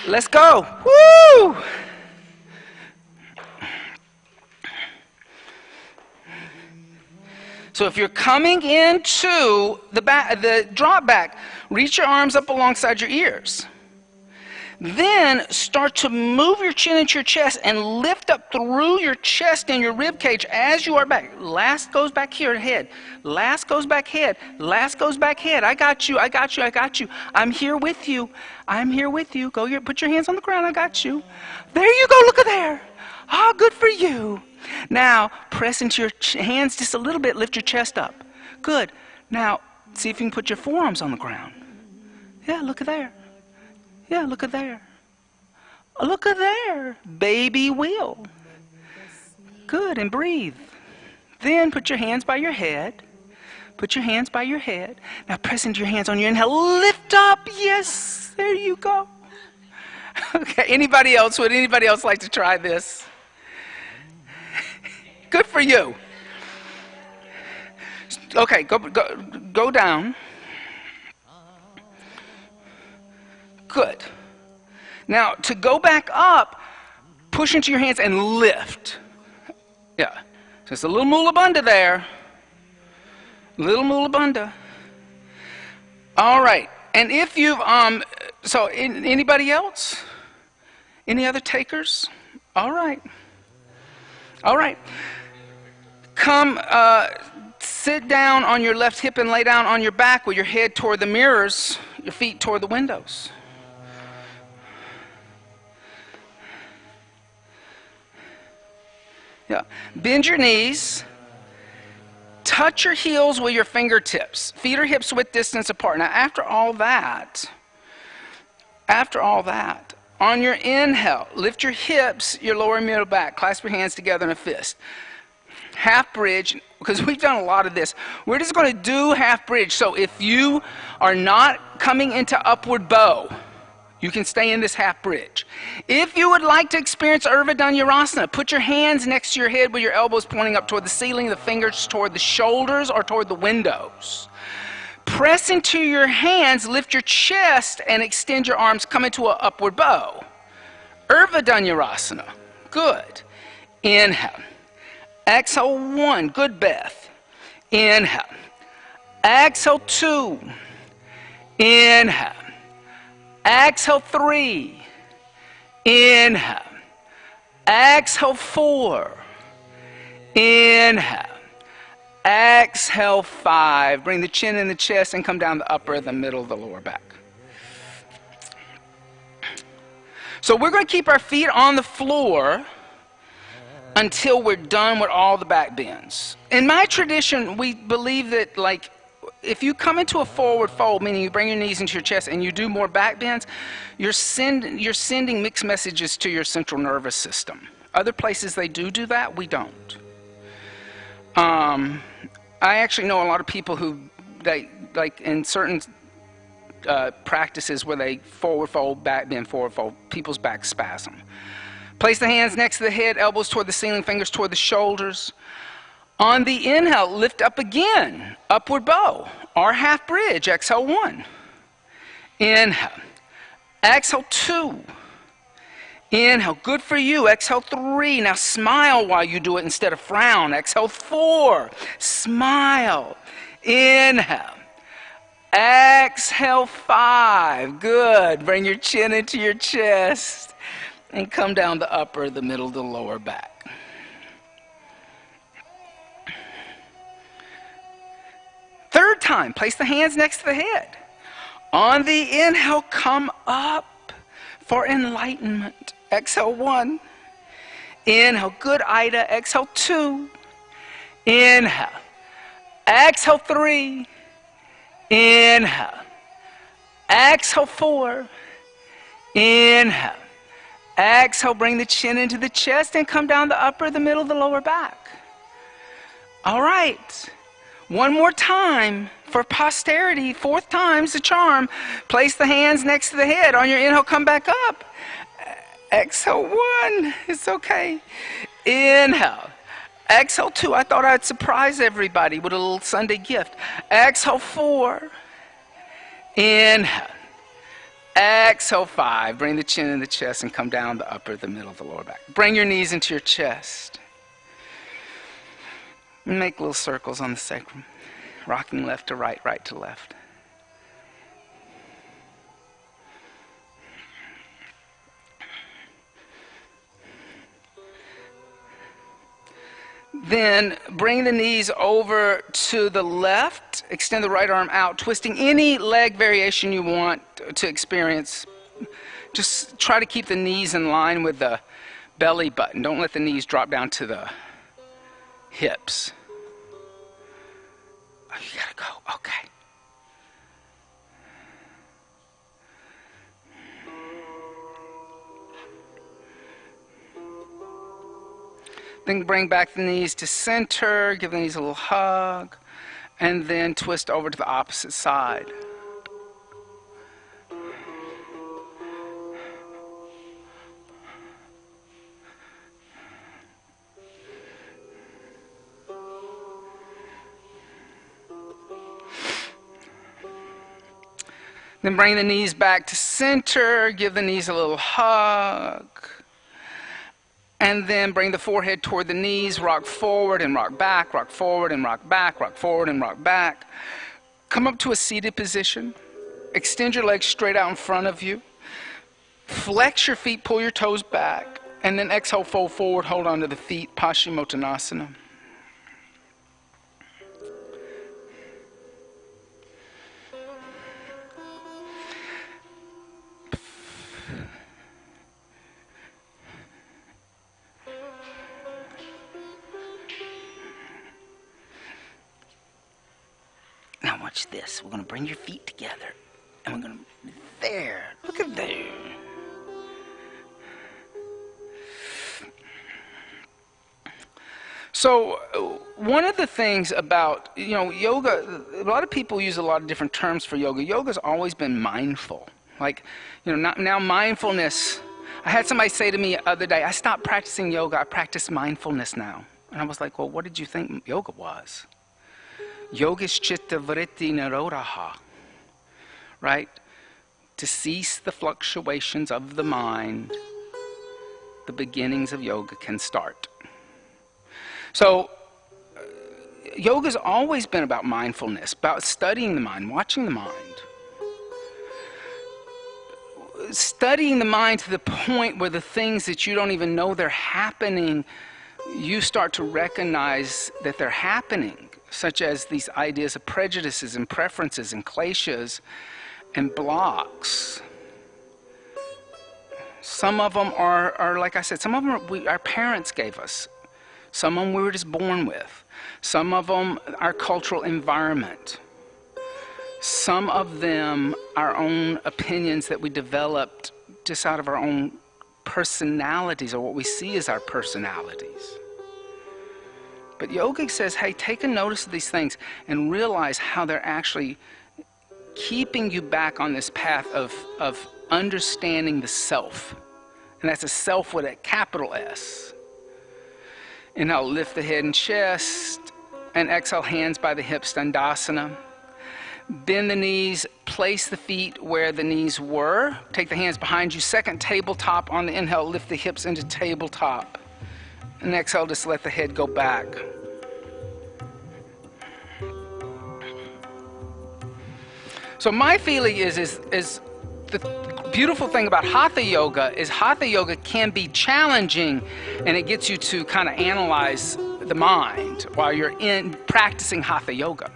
let's go. Woo! So if you're coming into the drop back, reach your arms up alongside your ears. Then start to move your chin into your chest and lift up through your chest and your rib cage as you are back. Last goes back here, head. Last goes back head. Last goes back head. I got you, I got you, I got you. I'm here with you. I'm here with you. Go here, put your hands on the ground. I got you. There you go, look at there. Ah, good for you. Now, press into your hands just a little bit. Lift your chest up. Good. Now, see if you can put your forearms on the ground. Yeah, look at there. Yeah, look at there. Look at there. Baby wheel. Good, and breathe. Then put your hands by your head. Put your hands by your head. Now press into your hands on your inhale. Lift up. Yes, there you go. Okay, anybody else? Would anybody else like to try this? Good for you. Okay, go down. Good. Now, to go back up, push into your hands and lift. Yeah. So it's a little mula bandha there. Little mula bandha. All right. And if you've, anybody else? Any other takers? All right. All right. Come, sit down on your left hip and lay down on your back with your head toward the mirrors, your feet toward the windows. Yeah. Bend your knees. Touch your heels with your fingertips. Feet or hips width distance apart. Now, after all that, on your inhale, lift your hips, your lower and middle back. Clasp your hands together in a fist. Half bridge, because we've done a lot of this. We're just going to do half bridge. So if you are not coming into upward bow, you can stay in this half bridge. If you would like to experience Urdhva Dhanurasana, put your hands next to your head with your elbows pointing up toward the ceiling, the fingers toward the shoulders or toward the windows. Press into your hands, lift your chest, and extend your arms. Come into an upward bow. Urdhva Good. Inhale. Exhale 1. Good, Beth. Inhale. Exhale 2. Inhale. Exhale 3. Inhale. Exhale 4. Inhale. Exhale 5. Bring the chin in the chest and come down the upper, the middle, the lower back. So we're going to keep our feet on the floor until we're done with all the back bends. In my tradition, we believe that, like, if you come into a forward fold, meaning you bring your knees into your chest and you do more back bends, you're sending mixed messages to your central nervous system. Other places they do that, we don't. I actually know a lot of people who, they, like in certain practices where they forward fold, back bend, forward fold, people's back spasm. Place the hands next to the head, elbows toward the ceiling, fingers toward the shoulders. On the inhale, lift up again, upward bow, or half bridge. Exhale 1. Inhale. Exhale 2. Inhale. Good for you. Exhale 3. Now smile while you do it instead of frown. Exhale 4. Smile. Inhale. Exhale 5. Good. Bring your chin into your chest. And come down the upper, the middle, the lower back. Third time, place the hands next to the head. On the inhale, come up for enlightenment. Exhale 1. Inhale, good Ida. Exhale 2. Inhale. Exhale 3. Inhale. Exhale 4. Inhale. Exhale, bring the chin into the chest and come down the upper, the middle, the lower back. All right. One more time for posterity. 4th time's the charm. Place the hands next to the head. On your inhale, come back up. Exhale 1. It's okay. Inhale. Exhale 2. I thought I'd surprise everybody with a little Sunday gift. Exhale 4. Inhale. Exhale 5. Bring the chin in the chest and come down the upper, the middle, the lower back. Bring your knees into your chest. Make little circles on the sacrum. Rocking left to right, right to left. Then bring the knees over to the left. Extend the right arm out, twisting any leg variation you want to experience. Just try to keep the knees in line with the belly button. Don't let the knees drop down to the hips. Oh, you gotta go. Okay. Then bring back the knees to center, give the knees a little hug, and then twist over to the opposite side. Then bring the knees back to center, give the knees a little hug. And then bring the forehead toward the knees, rock forward and rock back, rock forward and rock back, rock forward and rock back. Come up to a seated position. Extend your legs straight out in front of you. Flex your feet, pull your toes back, and then exhale, fold forward, hold on to the feet, Paschimottanasana. Now watch this. We're going to bring your feet together. And we're going to, there. Look at there. So one of the things about, yoga, a lot of people use a lot of different terms for yoga. Yoga's always been mindful. Like, now mindfulness. I had somebody say to me the other day, I stopped practicing yoga. I practice mindfulness now. And I was like, well, what did you think yoga was? Yogishchitta vritti nirodha, right? To cease the fluctuations of the mind, the beginnings of yoga can start. So, yoga's always been about mindfulness, about studying the mind, watching the mind. Studying the mind to the point where the things that you don't even know they're happening, you start to recognize that they're happening, such as these ideas of prejudices and preferences and kleshas and blocks. Some of them are like I said, some of them our parents gave us. Some of them we were just born with. Some of them our cultural environment. Some of them our own opinions that we developed just out of our own personalities, or what we see as our personalities. But yoga says, hey, take a notice of these things and realize how they're actually keeping you back on this path of understanding the self. And that's a self with a capital S. Inhale, lift the head and chest, and exhale, hands by the hips, Dandasana. Bend the knees, place the feet where the knees were. Take the hands behind you. Second tabletop on the inhale, lift the hips into tabletop. And exhale, just let the head go back. So my feeling is the beautiful thing about Hatha Yoga is Hatha Yoga can be challenging, and it gets you to kind of analyze the mind while you're practicing Hatha Yoga.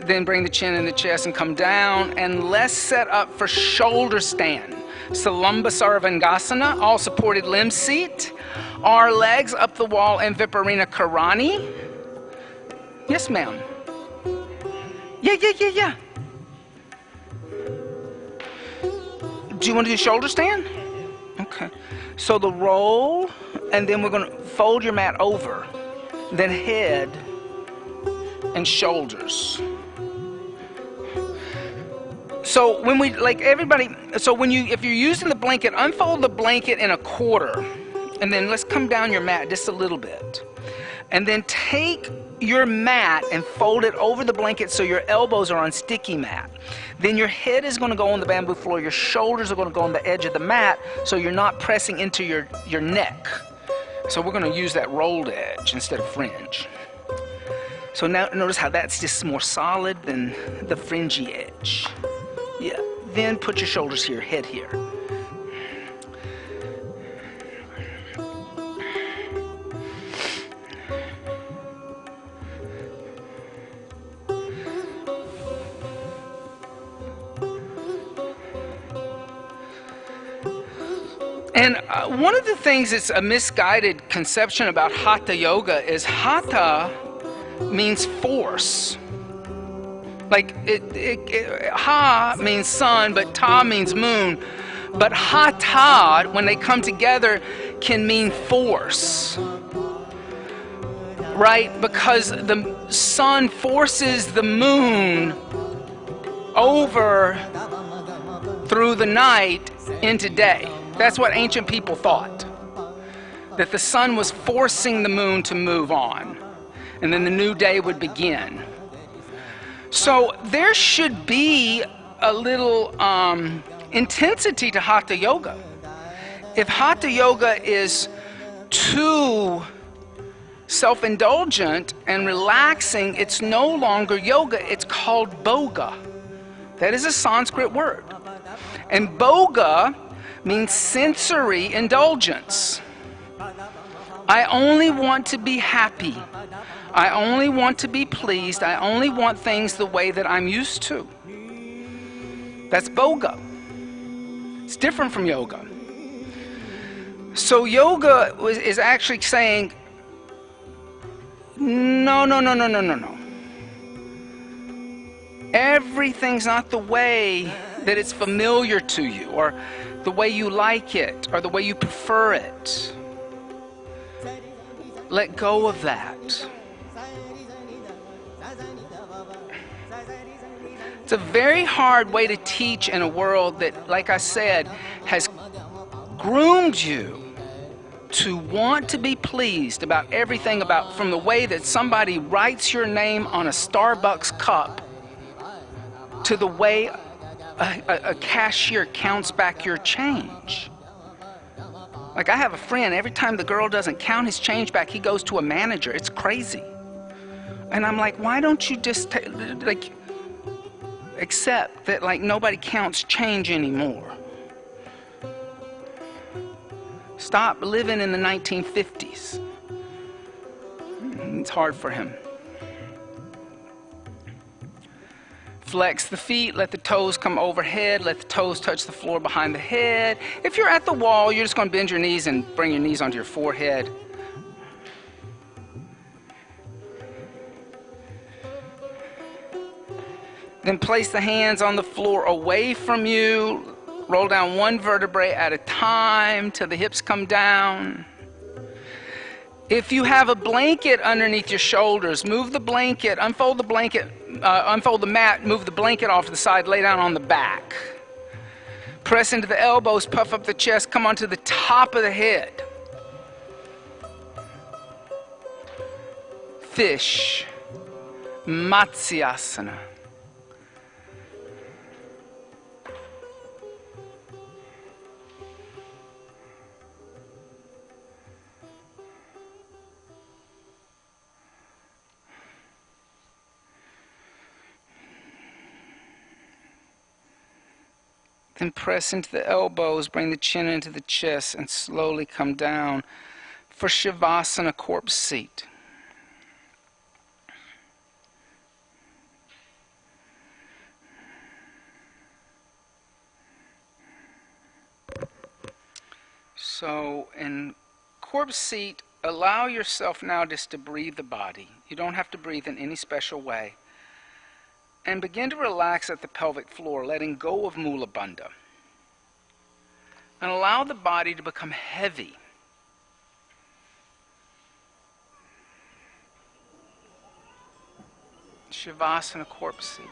Then bring the chin in the chest and come down, and let's set up for shoulder stand. Salamba Sarvangasana, all supported limb seat. Our legs up the wall in Viparina Karani. Yes, ma'am. Yeah. Do you want to do shoulder stand? Okay. So the roll, and then we're going to fold your mat over. Then head and shoulders. So when we, like everybody, so when you, if you're using the blanket, unfold the blanket in a quarter, and then let's come down your mat just a little bit. And then take your mat and fold it over the blanket so your elbows are on sticky mat. Then your head is going to go on the bamboo floor, your shoulders are going to go on the edge of the mat so you're not pressing into your neck. So we're going to use that rolled edge instead of fringe. So now notice how that's just more solid than the fringy edge. Yeah, then put your shoulders here, head here. And one of the things that's a misguided conception about Hatha Yoga is Hatha means force. Like, Ha means sun, but Ta means moon. But Hatha, when they come together, can mean force. Right? Because the sun forces the moon over through the night into day. That's what ancient people thought. That the sun was forcing the moon to move on. And then the new day would begin. So there should be a little intensity to Hatha Yoga. If Hatha Yoga is too self-indulgent and relaxing, it's no longer yoga, it's called boga. That is a Sanskrit word. And boga means sensory indulgence. I only want to be happy. I only want to be pleased. I only want things the way that I'm used to. That's boga. It's different from yoga. So yoga is actually saying, no. Everything's not the way that it's familiar to you, or the way you like it, or the way you prefer it. Let go of that. It's a very hard way to teach in a world that, like I said, has groomed you to want to be pleased about everything, about from the way that somebody writes your name on a Starbucks cup to the way a cashier counts back your change. Like, I have a friend, every time the girl doesn't count his change back, he goes to a manager. It's crazy. And I'm like, why don't you just like accept that, like, nobody counts change anymore? Stop living in the 1950s. It's hard for him. Flex the feet, let the toes come overhead, let the toes touch the floor behind the head. If you're at the wall, you're just going to bend your knees and bring your knees onto your forehead. Then place the hands on the floor away from you. Roll down one vertebrae at a time till the hips come down. If you have a blanket underneath your shoulders, move the blanket, unfold the mat, move the blanket off to the side, lay down on the back. Press into the elbows, puff up the chest, come onto the top of the head. Fish, Matsyasana. Then press into the elbows, bring the chin into the chest, and slowly come down for Shavasana, corpse seat. So in corpse seat, allow yourself now just to breathe the body. You don't have to breathe in any special way. And begin to relax at the pelvic floor, letting go of Mula Bandha. And allow the body to become heavy. Shavasana, corpse seat.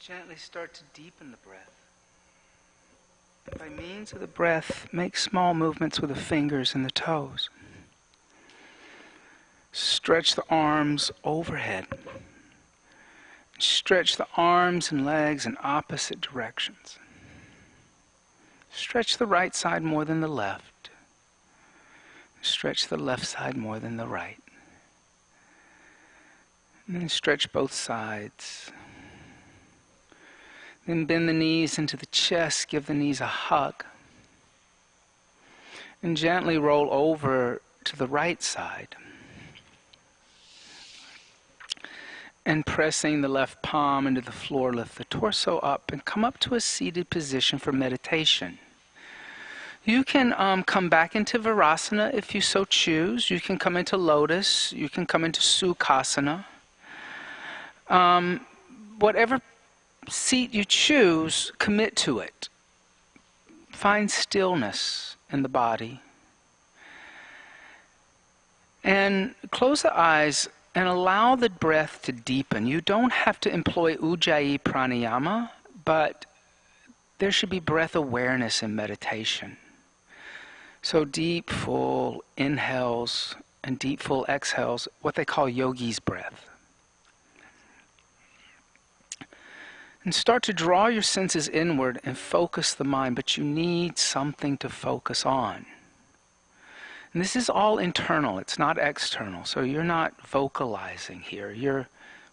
Gently start to deepen the breath. By means of the breath, make small movements with the fingers and the toes. Stretch the arms overhead. Stretch the arms and legs in opposite directions. Stretch the right side more than the left. Stretch the left side more than the right. And then stretch both sides. Then bend the knees into the chest, give the knees a hug. And gently roll over to the right side. And pressing the left palm into the floor, lift the torso up and come up to a seated position for meditation. You can come back into Virasana if you so choose. You can come into Lotus. You can come into Sukhasana. Whatever seat you choose, commit to it. Find stillness in the body. And close the eyes and allow the breath to deepen. You don't have to employ Ujjayi pranayama, but there should be breath awareness in meditation. So deep, full inhales and deep, full exhales, what they call yogi's breath. And start to draw your senses inward and focus the mind, but you need something to focus on. And this is all internal, it's not external. So you're not vocalizing here. You're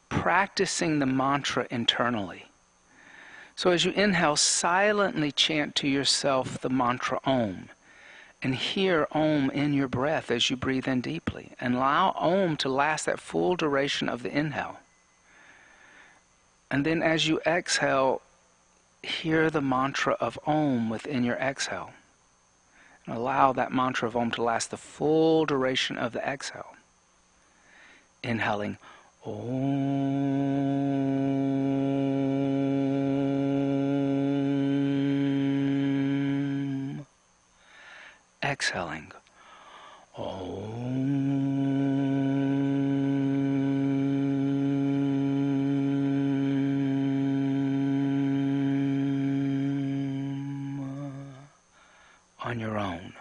practicing the mantra internally. So as you inhale, silently chant to yourself the mantra Om. And hear Om in your breath as you breathe in deeply. And allow Om to last that full duration of the inhale. And then as you exhale, hear the mantra of Om within your exhale. And allow that mantra of Om to last the full duration of the exhale. Inhaling Om. Exhaling Om. On your own.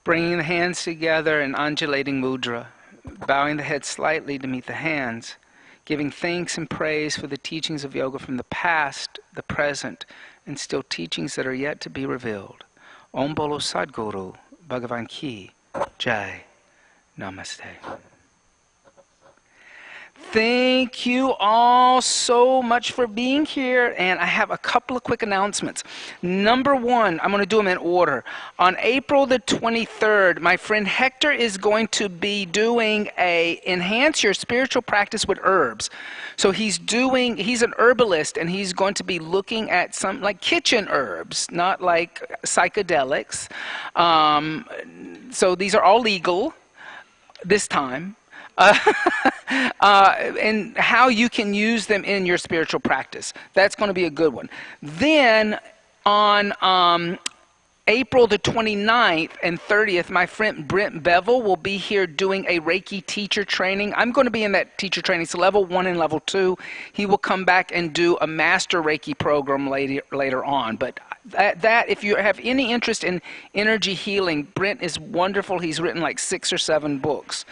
Bringing the hands together in undulating mudra, bowing the head slightly to meet the hands, giving thanks and praise for the teachings of yoga from the past, the present, and still teachings that are yet to be revealed. Om Bolo Sadguru, Bhagavan Ki, Jai, Namaste. Thank you all so much for being here, and I have a couple of quick announcements. Number one, I'm going to do them in order. On April the 23rd, my friend Hector is going to be doing a Enhance Your Spiritual Practice with Herbs. So he's an herbalist, and he's going to be looking at some like kitchen herbs, not like psychedelics. So these are all legal this time. And how you can use them in your spiritual practice. That's going to be a good one. Then on April the 29th and 30th, my friend Brent Bevel will be here doing a Reiki teacher training. I'm going to be in that teacher training. It's level 1 and level 2. He will come back and do a master Reiki program later on. But that if you have any interest in energy healing, Brent is wonderful. He's written like 6 or 7 books.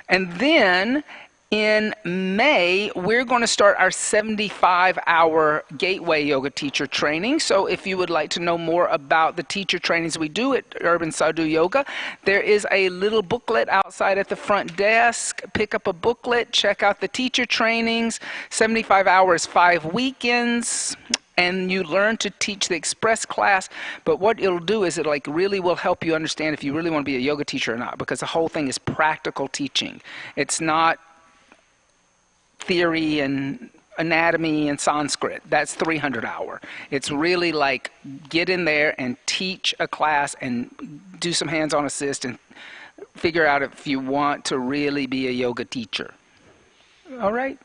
And then in May, we're going to start our 75-hour Gateway Yoga teacher training. So if you would like to know more about the teacher trainings we do at Urban Sadhu Yoga, there is a little booklet outside at the front desk. Pick up a booklet, check out the teacher trainings. 75 hours, 5 weekends. And you learn to teach the express class, but what it'll do is it like really will help you understand if you really want to be a yoga teacher or not, because the whole thing is practical teaching. It's not theory and anatomy and Sanskrit. That's 300 hour. It's really like get in there and teach a class and do some hands-on assist and figure out if you want to really be a yoga teacher. All right?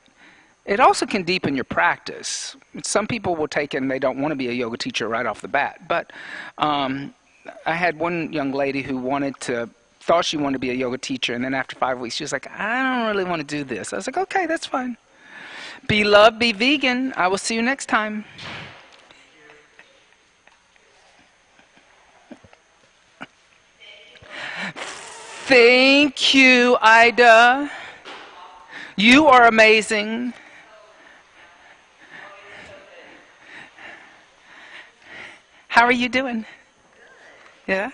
It also can deepen your practice. Some people will take it and they don't want to be a yoga teacher right off the bat. But I had one young lady who thought she wanted to be a yoga teacher, and then after 5 weeks she was like, I don't really want to do this. I was like, okay, that's fine. Be loved, be vegan. I will see you next time. Thank you, Ida. You are amazing. How are you doing? Yeah?